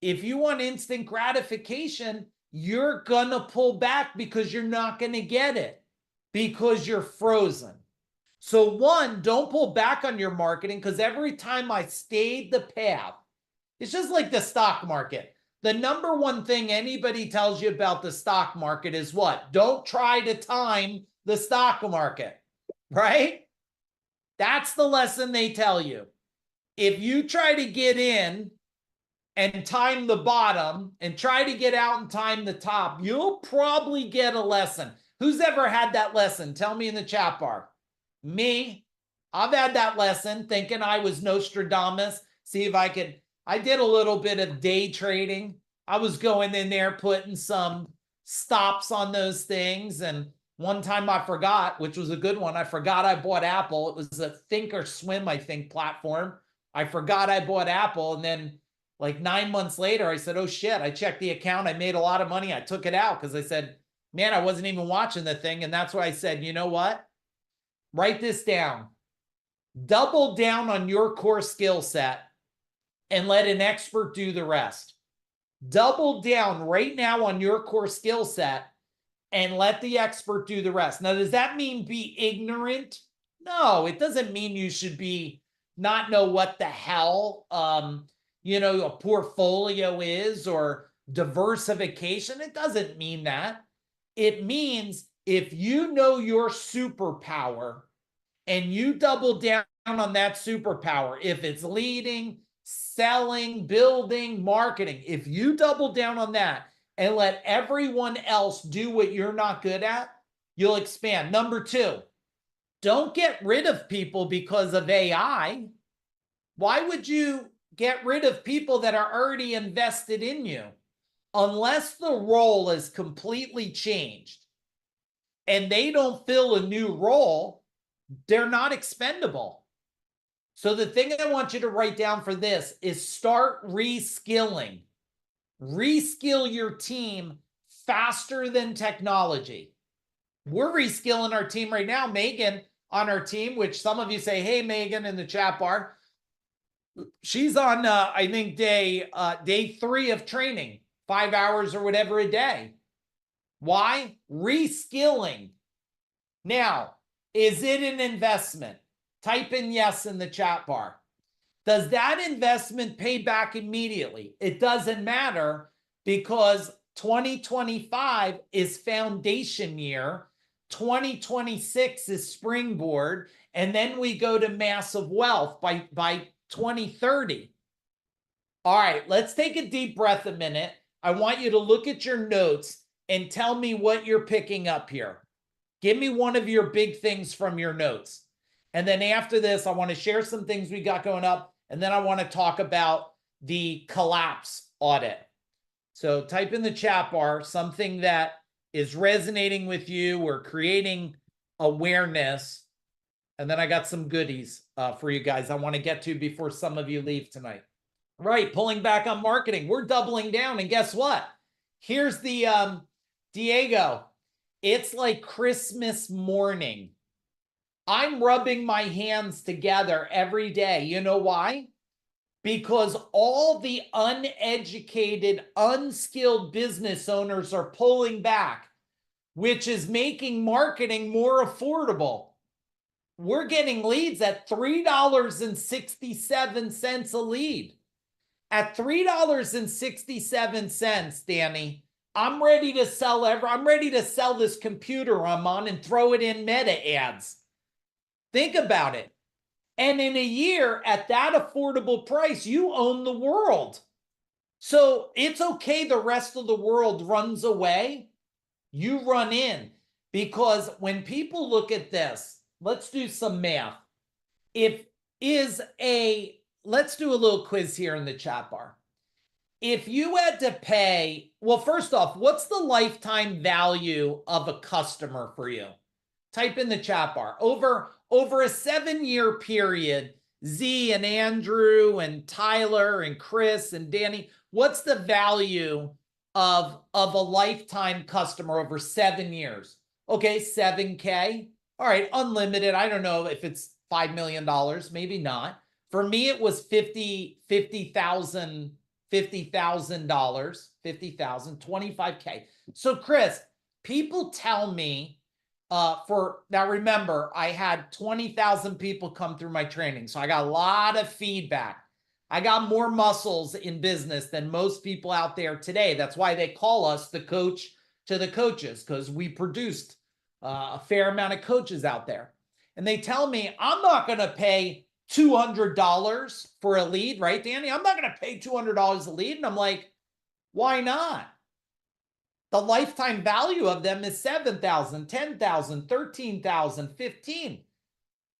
If you want instant gratification, you're going to pull back because you're not going to get it because you're frozen. So one, don't pull back on your marketing, because every time I stayed the path, it's just like the stock market. The number one thing anybody tells you about the stock market is what? Don't try to time the stock market, right? That's the lesson they tell you. If you try to get in and time the bottom and try to get out and time the top, you'll probably get a lesson. Who's ever had that lesson? Tell me in the chat bar. Me, I've had that lesson thinking I was Nostradamus. See if I could. I did a little bit of day trading. I was going in there putting some stops on those things. And one time I forgot, which was a good one. I forgot I bought Apple. It was a Think or Swim, I think, platform. I forgot I bought Apple. And then like 9 months later, I said, oh shit, I checked the account. I made a lot of money. I took it out because I said, man, I wasn't even watching the thing. And that's why I said, you know what? Write this down. Double down on your core skill set and let an expert do the rest. Double down right now on your core skill set and let the expert do the rest. Now, does that mean be ignorant? No, it doesn't mean you should be not know what the hell a portfolio is or diversification. It doesn't mean that. It means if you know your superpower and you double down on that superpower, if it's leading, selling, building, marketing, if you double down on that and let everyone else do what you're not good at, you'll expand. Number two, don't get rid of people because of AI. Why would you get rid of people that are already invested in you? Unless the role is completely changed and they don't fill a new role, they're not expendable. So the thing I want you to write down for this is start reskilling. Reskill your team faster than technology. We're reskilling our team right now. Megan on our team, which some of you say, hey, Megan, in the chat bar. She's on, I think, day 3 of training, 5 hours or whatever a day. Why? Reskilling. Now, is it an investment? Type in yes in the chat bar. Does that investment pay back immediately? It doesn't matter because 2025 is foundation year. 2026 is springboard. And then we go to massive wealth by 2030. All right, let's take a deep breath a minute. I want you to look at your notes and tell me what you're picking up here. Give me one of your big things from your notes. And then after this, I want to share some things we got going up. And then I want to talk about the collapse audit. So type in the chat bar something that is resonating with you or creating awareness. And then I got some goodies for you guys I want to get to before some of you leave tonight. Right, pulling back on marketing. We're doubling down. And guess what? Here's the Diego. It's like Christmas morning. I'm rubbing my hands together every day. You know why? Because all the uneducated, unskilled business owners are pulling back, which is making marketing more affordable. We're getting leads at $3.67 a lead. At $3.67, Danny, I'm ready to sell this computer I'm on and throw it in Meta ads. Think about it. And in a year at that affordable price, you own the world. So it's okay the rest of the world runs away. You run in, because when people look at this, let's do some math. Let's do a little quiz here in the chat bar. If you had to pay, well, first off, what's the lifetime value of a customer for you? Type in the chat bar. Over a 7-year period, Z and Andrew and Tyler and Chris and Danny, what's the value of a lifetime customer over 7 years? Okay, $7K. All right, unlimited. I don't know if it's $5 million, maybe not. For me, it was $50,000, 25K. So Chris, people tell me, now remember, I had 20,000 people come through my training. So I got a lot of feedback. I got more muscles in business than most people out there today. That's why they call us the coach to the coaches, because we produced a fair amount of coaches out there. And they tell me, I'm not going to pay $200 for a lead, right, Danny? I'm not going to pay $200 a lead. And I'm like, why not? The lifetime value of them is $7,000, $10,000, $13,000, $15,000.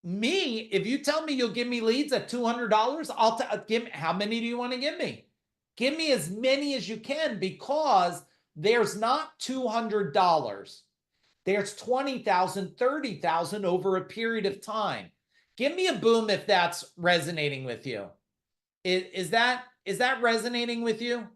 Me, if you tell me you'll give me leads at $200, I'll give. How many do you want to give me? Give me as many as you can, because there's not $200. There's $20,000, $30,000 over a period of time. Give me a boom if that's resonating with you. Is that resonating with you?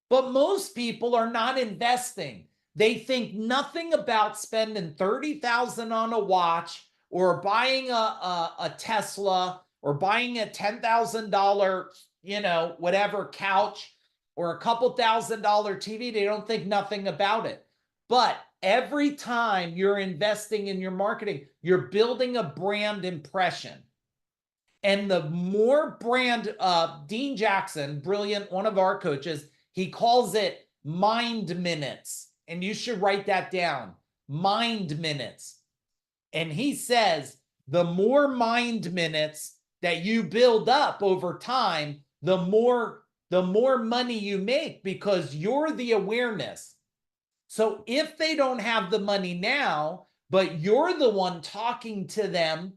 But most people are not investing. They think nothing about spending $30,000 on a watch, or buying a Tesla, or buying a $10,000, whatever couch, or a couple $1,000 TV. They don't think nothing about it. But every time you're investing in your marketing, you're building a brand impression. And the more brand, Dean Jackson, brilliant, one of our coaches, he calls it mind minutes. And you should write that down, mind minutes. And he says, the more mind minutes that you build up over time, the more money you make, because you're the awareness. So if they don't have the money now, but you're the one talking to them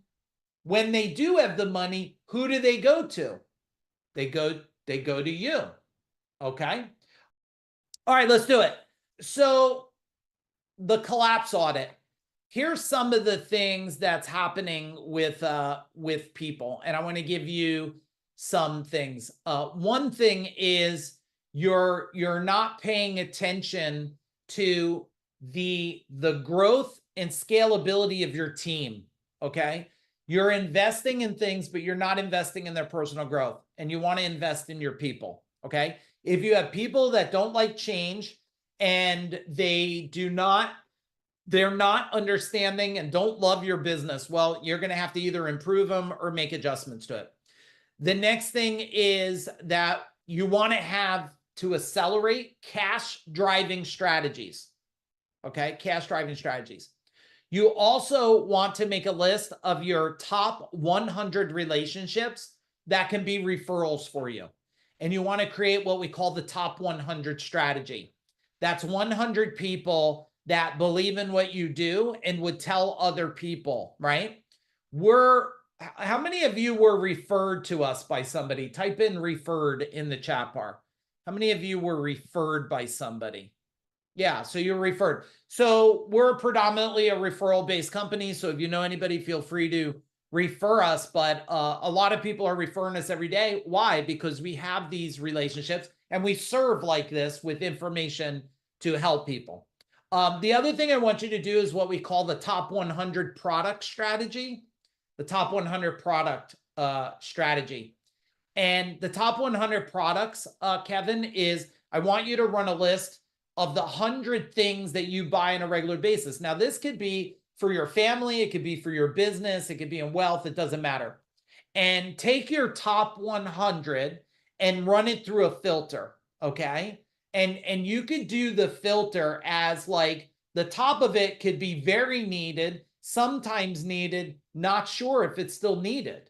when they do have the money, who do they go to? They go to you. Okay. All right, let's do it. So the collapse audit. Here's some of the things that's happening with people, and I want to give you some things. One thing is you're not paying attention to the growth and scalability of your team. Okay, you're investing in things, but you're not investing in their personal growth, and you want to invest in your people. Okay, if you have people that don't like change and they're not understanding and don't love your business, well, you're going to have to either improve them or make adjustments to it. The next thing is that you want to have to accelerate cash driving strategies. Okay, cash driving strategies. You also want to make a list of your top 100 relationships that can be referrals for you. And you want to create what we call the top 100 strategy. That's 100 people that believe in what you do and would tell other people, right? How many of you were referred to us by somebody? Type in referred in the chat bar. How many of you were referred by somebody? Yeah, so you're referred. So we're predominantly a referral-based company. So if you know anybody, feel free to refer us. But a lot of people are referring us every day. Why? Because we have these relationships and we serve like this with information to help people. The other thing I want you to do is what we call the top 100 product strategy, the top 100 product strategy. And the top 100 products, Kevin, is I want you to run a list of the 100 things that you buy on a regular basis. Now, this could be for your family, it could be for your business, it could be in wealth, it doesn't matter. And take your top 100 and run it through a filter, okay? And you could do the filter as like the top of it could be very needed, sometimes needed, not sure if it's still needed.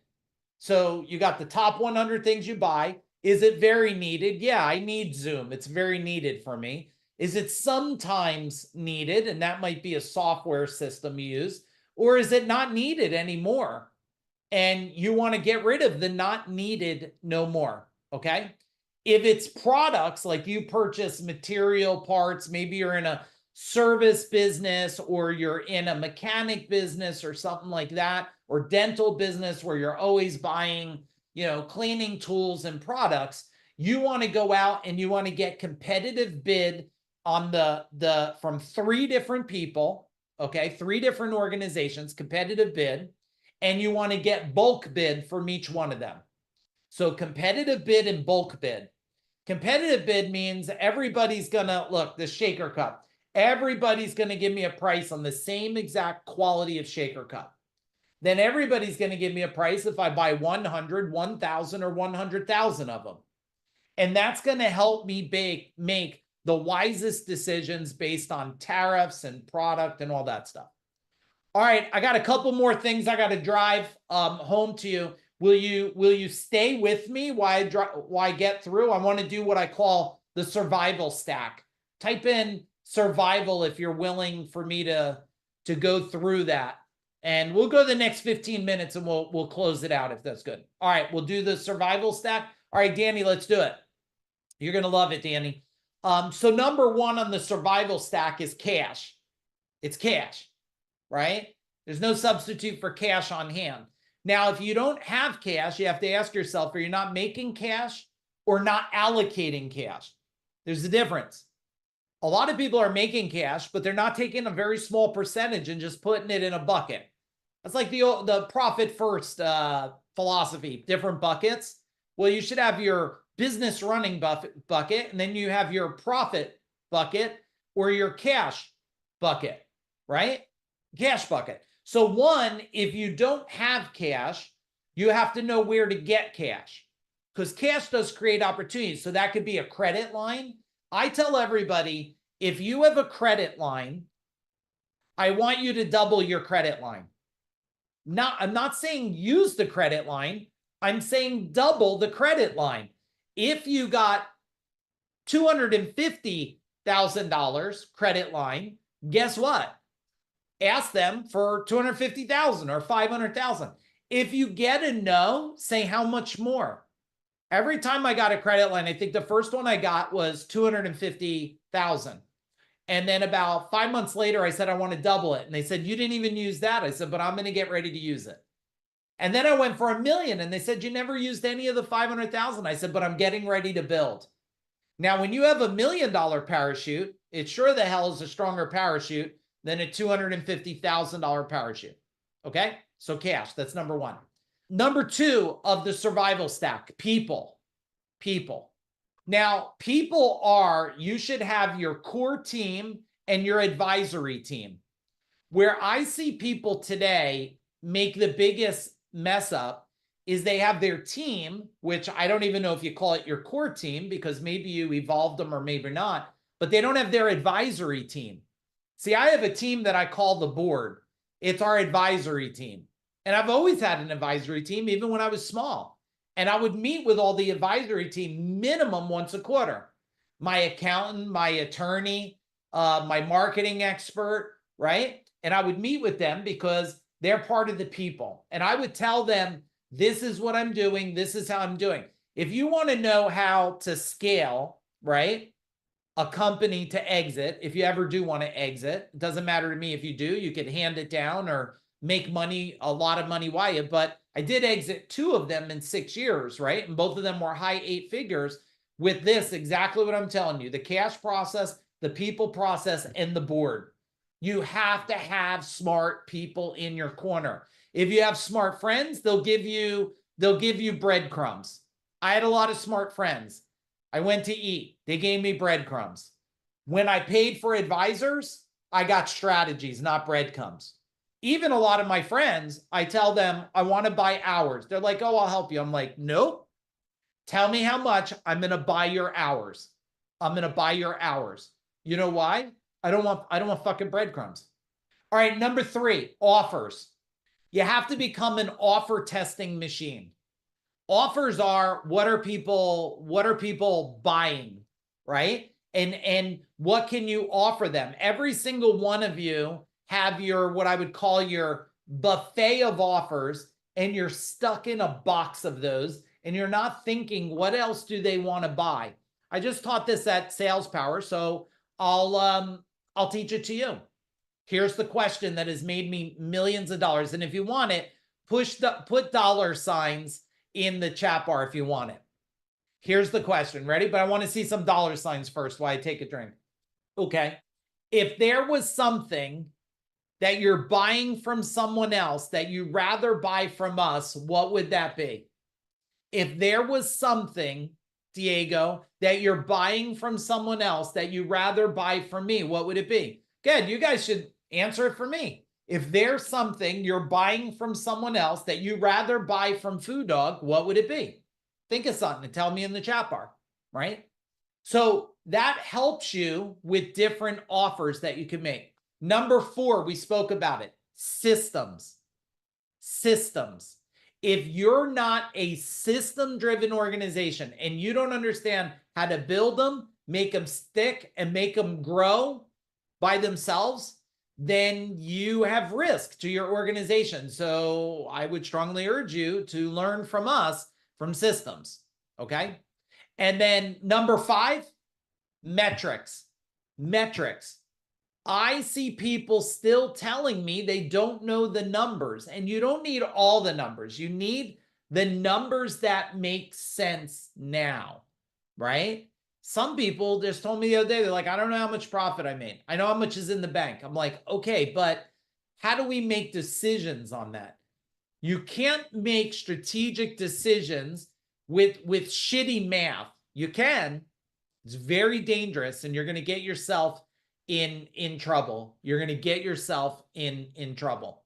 So you got the top 100 things you buy. Is it very needed? Yeah, I need Zoom. It's very needed for me. Is it sometimes needed? And that might be a software system you use. Or is it not needed anymore? And you want to get rid of the not needed no more, okay? If it's products, like you purchase material parts, maybe you're in a service business or you're in a mechanic business or something like that, or dental business where you're always buying, cleaning tools and products, you want to go out and you want to get competitive bid on the from 3 different people, okay, 3 different organizations, competitive bid, and you want to get bulk bid from each one of them. So competitive bid and bulk bid. Competitive bid means everybody's gonna look, the shaker cup. Everybody's gonna give me a price on the same exact quality of shaker cup. Then everybody's gonna give me a price if I buy 100, 1,000, or 100,000 of them. And that's gonna help me make the wisest decisions based on tariffs and product and all that stuff. All right, I got a couple more things I got to drive home to you. Will you stay with me while I get through? I want to do what I call the survival stack. Type in survival if you're willing for me to go through that. And we'll go the next 15 minutes and we'll close it out if that's good. All right, we'll do the survival stack. All right, Danny, let's do it. You're going to love it, Danny. So number 1 on the survival stack is cash. It's cash, right? There's no substitute for cash on hand. Now, if you don't have cash, you have to ask yourself, are you not making cash or not allocating cash? There's a difference. A lot of people are making cash, but they're not taking a very small percentage and just putting it in a bucket. That's like the profit first philosophy, different buckets. Well, you should have your business running bucket, and then you have your profit bucket or your cash bucket, right? Cash bucket. So 1, if you don't have cash, you have to know where to get cash, because cash does create opportunities. So that could be a credit line. I tell everybody, if you have a credit line, I want you to double your credit line. I'm not saying use the credit line. I'm saying double the credit line. If you got $250,000 credit line, guess what? Ask them for $250,000 or $500,000. If you get a no, say how much more. Every time I got a credit line, I think the first one I got was $250,000. And then about 5 months later, I said, I want to double it. And they said, you didn't even use that. I said, but I'm going to get ready to use it. And then I went for $1 million and they said, you never used any of the 500,000. I said, but I'm getting ready to build. Now, when you have $1 million parachute, it sure the hell is a stronger parachute than a $250,000 parachute. Okay? So cash, that's number 1. Number 2 of the survival stack, people. Now, you should have your core team and your advisory team. Where I see people today make the biggest mess up is they have their team, which I don't even know if you call it your core team, because maybe you evolved them or maybe not, but they don't have their advisory team. See, I have a team that I call the board. It's our advisory team. And I've always had an advisory team, even when I was small. And I would meet with all the advisory team minimum once a quarter. My accountant, my attorney, my marketing expert, right? And I would meet with them because they're part of the people. And I would tell them, this is what I'm doing. This is how I'm doing. If you want to know how to scale, right, a company to exit, if you ever do want to exit, it doesn't matter to me if you do, you can hand it down or make money, a lot of money while you, but I did exit 2 of them in 6 years, right? And both of them were high 8 figures with this, exactly what I'm telling you, the cash process, the people, process, and the board. You have to have smart people in your corner. If you have smart friends, they'll give you breadcrumbs. I had a lot of smart friends. I went to eat. They gave me breadcrumbs. When I paid for advisors, I got strategies, not breadcrumbs. Even a lot of my friends, I tell them I want to buy hours. They're like, oh, I'll help you. I'm like, nope. Tell me how much. I'm going to buy your hours. I'm going to buy your hours. You know why? I don't want fucking breadcrumbs. All right, number 3, offers. You have to become an offer testing machine. Offers are what are people buying, right? And what can you offer them? Every single one of you have your, what I would call your buffet of offers, and you're stuck in a box of those, and you're not thinking, what else do they want to buy? I just taught this at Sales Power, so I'll teach it to you. Here's the question that has made me millions of dollars. And if you want it, put dollar signs in the chat bar if you want it. Here's the question. Ready? But I want to see some dollar signs first while I take a drink. Okay. If there was something that you're buying from someone else that you'd rather buy from us, what would that be? If there was something, Diego, that you're buying from someone else that you'd rather buy from me, what would it be? Good. You guys should answer it for me. If there's something you're buying from someone else that you'd rather buy from Food Dog, what would it be? Think of something and tell me in the chat bar, right? So that helps you with different offers that you can make. Number 4, we spoke about it. Systems. Systems. If you're not a system-driven organization and you don't understand how to build them, make them stick, and make them grow by themselves, then you have risk to your organization. So I would strongly urge you to learn from us from systems, okay? And then number 5, metrics. Metrics. I see people still telling me they don't know the numbers, and you don't need all the numbers. You need the numbers that make sense now, right? Some people just told me the other day, they're like, I don't know how much profit I made. I know how much is in the bank. I'm like, okay, but how do we make decisions on that? You can't make strategic decisions with shitty math. You can. It's very dangerous, and you're going to get yourself in trouble. You're going to get yourself in trouble.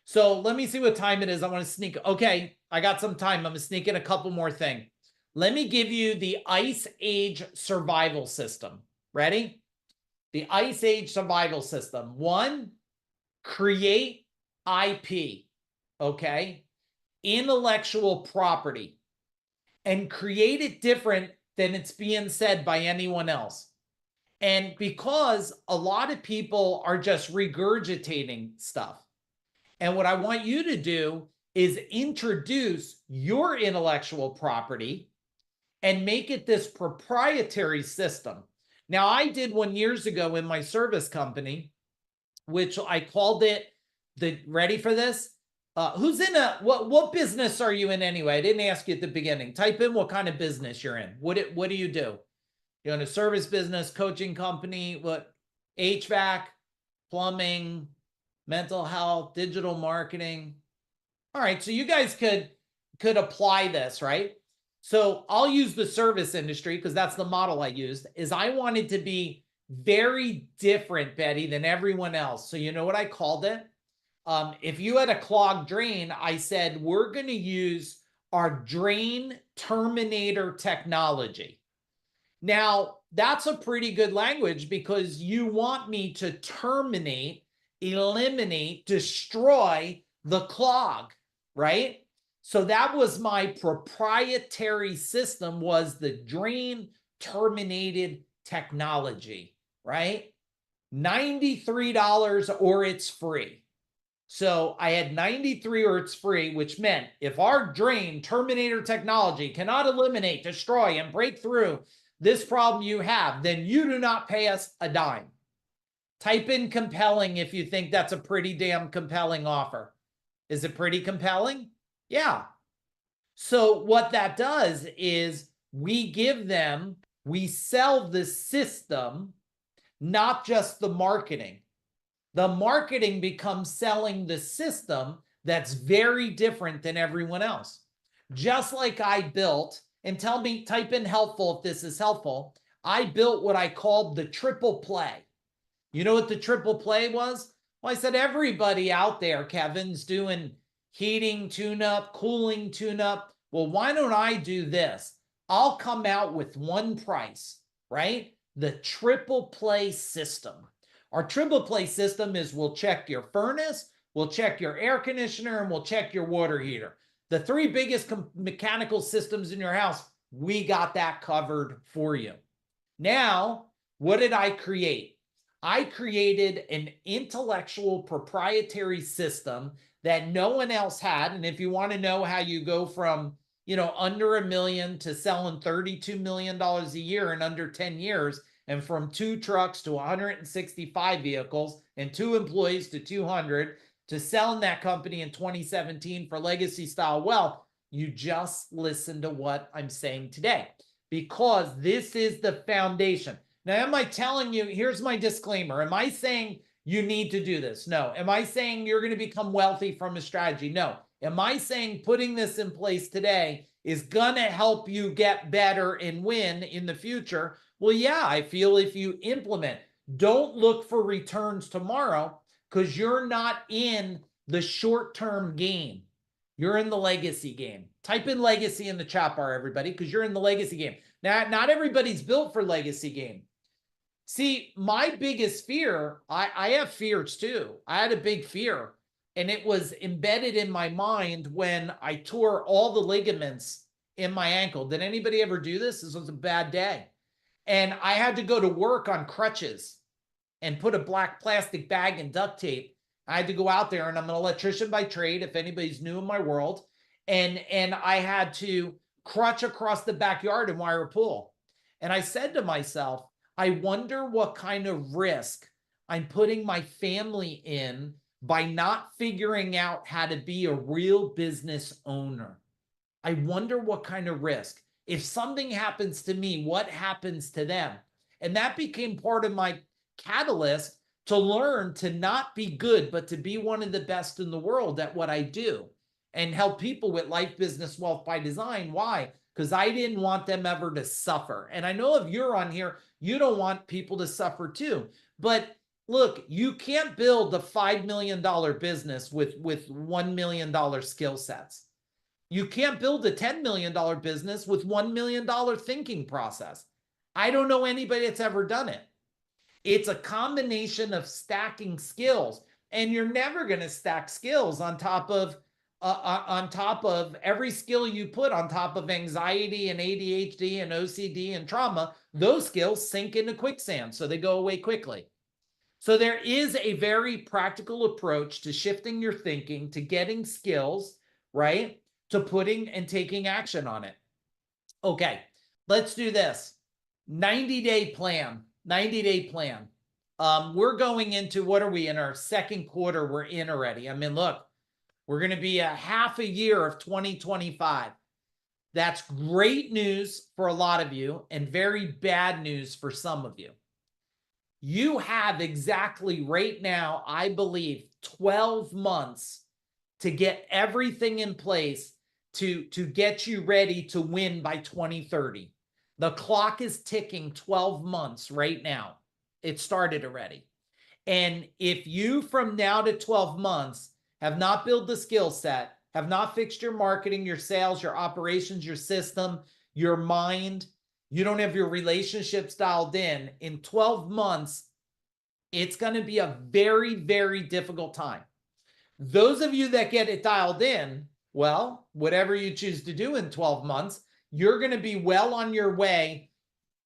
So let me see what time it is. I want to sneak. Okay, I got some time. I'm going to sneak in a couple more things. Let me give you the Ice Age survival system. Ready? The Ice Age survival system. 1, create IP. Okay? Intellectual property. And create it different than it's being said by anyone else. And because a lot of people are just regurgitating stuff. And what I want you to do is introduce your intellectual property and make it this proprietary system. Now, I did one years ago in my service company, which I called it ready for this? Who's in what business are you in anyway? I didn't ask you at the beginning. Type in what kind of business you're in. What do you do? You're in a service business, coaching company, what? HVAC, plumbing, mental health, digital marketing. All right, so you guys could apply this, right? So I'll use the service industry because that's the model I used. Is I wanted to be very different, Betty, than everyone else. So you know what I called it? If you had a clogged drain, I said, we're going to use our drain terminator technology. Now, that's a pretty good language because you want me to terminate, eliminate, destroy the clog, right? So that was my proprietary system, was the drain terminated technology, right? $93 or it's free. So I had 93 or it's free, which meant if our drain terminator technology cannot eliminate, destroy, and break through this problem you have, then you do not pay us a dime. Type in compelling if you think that's a pretty damn compelling offer. Is it pretty compelling? Yeah. So what that does is we sell the system not just the marketing. The marketing becomes selling the system that's very different than everyone else. Just like I built, and tell me, type in helpful if this is helpful. I built what I called the triple play. You know what the triple play was? Well, I said, everybody out there, Kevin's doing heating tune-up, cooling tune-up. Well, why don't I do this? I'll come out with one price, right? The triple play system. Our triple play system is we'll check your furnace, we'll check your air conditioner, and we'll check your water heater. The three biggest mechanical systems in your house, we got that covered for you. Now, what did I create? I created an intellectual proprietary system that no one else had. And if you want to know how you go from, under $1 million to selling $32 million a year in under 10 years, and from 2 trucks to 165 vehicles and 2 employees to 200, to selling that company in 2017 for legacy style wealth, you just listen to what I'm saying today, because this is the foundation. Now, am I telling you, here's my disclaimer. Am I saying you need to do this? No. Am I saying you're going to become wealthy from a strategy? No. Am I saying putting this in place today is going to help you get better and win in the future? Well, yeah, I feel if you implement, don't look for returns tomorrow, because you're not in the short-term game. You're in the legacy game. Type in legacy in the chat bar, everybody, because you're in the legacy game. Now, not everybody's built for legacy game. See, my biggest fear, I have fears too. I had a big fear, and it was embedded in my mind when I tore all the ligaments in my ankle. Did anybody ever do this? This was a bad day. And I had to go to work on crutches and put a black plastic bag and duct tape. I had to go out there, and I'm an electrician by trade, if anybody's new in my world. And I had to crutch across the backyard and wire a pool. And I said to myself, I wonder what kind of risk I'm putting my family in by not figuring out how to be a real business owner. I wonder what kind of risk. If something happens to me, what happens to them? And that became part of my catalyst to learn to not be good, but to be one of the best in the world at what I do and help people with life, business, wealth by design. Why? Because I didn't want them ever to suffer. And I know if you're on here, you don't want people to suffer too. But look, you can't build a $5 million business with $1 million skill sets. You can't build a $10 million business with $1 million thinking process. I don't know anybody that's ever done it. It's a combination of stacking skills, and you're never going to stack skills on top of every skill you put on top of anxiety and ADHD and OCD and trauma. Those skills sink into quicksand, so they go away quickly. So there is a very practical approach to shifting your thinking, to getting skills, right? To putting and taking action on it. Okay, let's do this. 90-day plan. 90-day plan. We're going into, what are we in our second quarter? We're in already. I mean, look, we're going to be a half a year of 2025. That's great news for a lot of you and very bad news for some of you. You have exactly right now, I believe, 12 months to get everything in place to get you ready to win by 2030. The clock is ticking 12 months right now. It started already. And if you, from now to 12 months, have not built the skill set, have not fixed your marketing, your sales, your operations, your system, your mind, you don't have your relationships dialed in 12 months, it's going to be a very, very difficult time. Those of you that get it dialed in, well, whatever you choose to do in 12 months, you're going to be well on your way.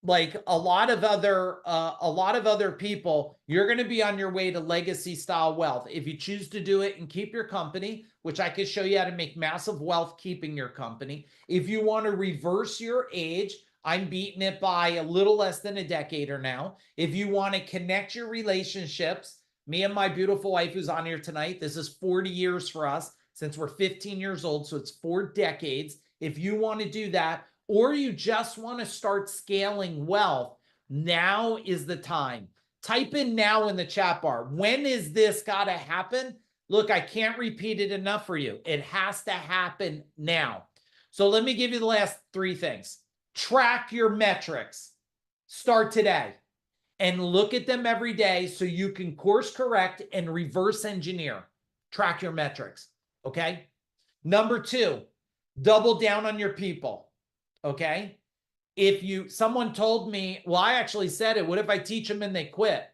Like a lot of other people, you're going to be on your way to legacy style wealth. If you choose to do it and keep your company, which I can show you how to make massive wealth keeping your company. If you want to reverse your age, I'm beating it by a little less than a decade or now. If you want to connect your relationships, me and my beautiful wife who's on here tonight, this is 40 years for us since we're 15 years old. So it's 4 decades. If you want to do that, or you just want to start scaling wealth, now is the time. type in now in the chat bar. When is this got to happen? Look, I can't repeat it enough for you. It has to happen now. So let me give you the last three things. Track your metrics. Start today and look at them every day so you can course correct and reverse engineer. Track your metrics, okay? Number two, double down on your people, okay? Someone told me, well, I actually said it, what if I teach them and they quit?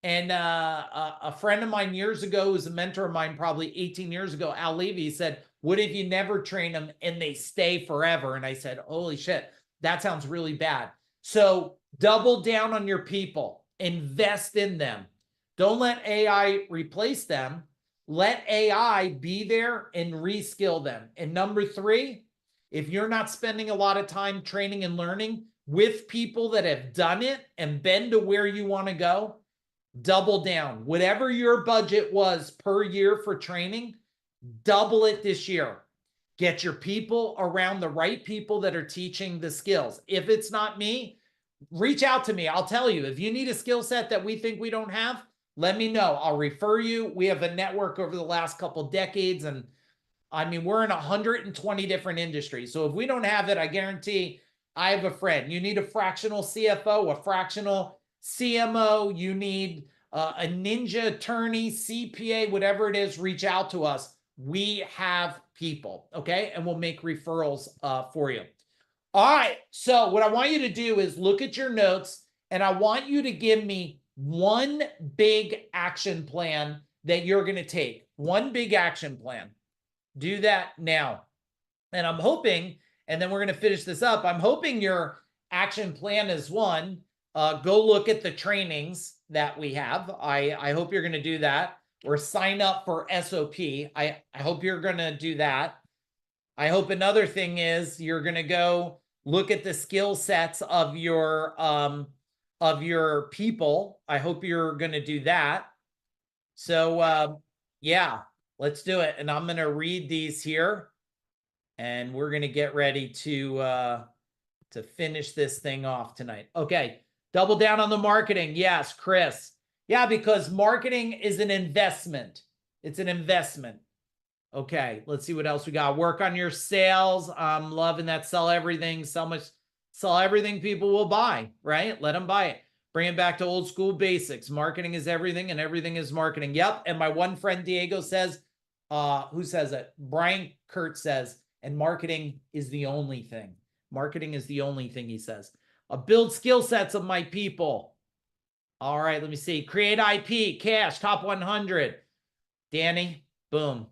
And a friend of mine years ago, who was a mentor of mine probably 18 years ago, Al Levy, said, what if you never train them and they stay forever? And I said, holy shit, that sounds really bad. So double down on your people, invest in them. Don't let AI replace them. Let AI be there and reskill them. And number three, if you're not spending a lot of time training and learning with people that have done it and been to where you want to go, double down. Whatever your budget was per year for training, double it this year. Get your people around the right people that are teaching the skills. If it's not me, reach out to me. I'll tell you. If you need a skill set that we think we don't have, let me know. I'll refer you. We have a network over the last couple decades, and I mean, we're in 120 different industries. So if we don't have it, I guarantee I have a friend. You need a fractional CFO, a fractional CMO, you need a ninja attorney, CPA, whatever it is, reach out to us. We have people, okay? And we'll make referrals for you. All right, so what I want you to do is look at your notes, and I want you to give me one big action plan that you're going to take. One big action plan. Do that now. And I'm hoping, and then we're going to finish this up, I'm hoping your action plan is one, go look at the trainings that we have. I hope you're going to do that, or sign up for SOP. I hope you're going to do that. I hope another thing is you're going to go look at the skill sets of your people. I hope you're going to do that. So yeah, let's do it. And I'm going to read these here, and we're going to get ready to finish this thing off tonight. Okay. Double down on the marketing. Yes, Chris. Yeah, because marketing is an investment. It's an investment. Okay, let's see what else we got. Work on your sales. I'm loving that. Sell everything. Sell everything people will buy, right? Let them buy it. Bring it back to old school basics. Marketing is everything, and everything is marketing. Yep. And my one friend Diego says, who says it? Brian Kurt says, and marketing is the only thing. Marketing is the only thing, he says. Build skill sets of my people. All right, let me see. Create IP, cash, top 100. Danny, boom.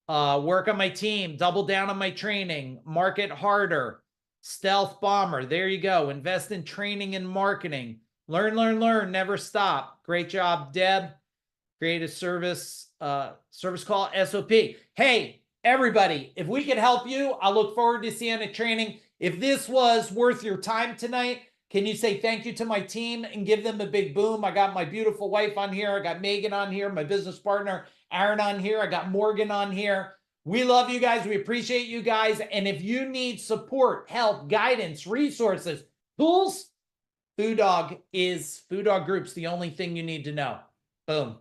Work on my team, double down on my training, market harder, stealth bomber. There you go. Invest in training and marketing. Learn, learn, learn, never stop. Great job, Deb. Create a service call, SOP. Hey, everybody, if we could help you, I look forward to seeing a training. If this was worth your time tonight, can you say thank you to my team and give them a big boom? I got my beautiful wife on here. I got Megan on here, my business partner, Aaron on here. I got Morgan on here. We love you guys. We appreciate you guys. And if you need support, help, guidance, resources, tools, Food Dog Group's the only thing you need to know. Boom.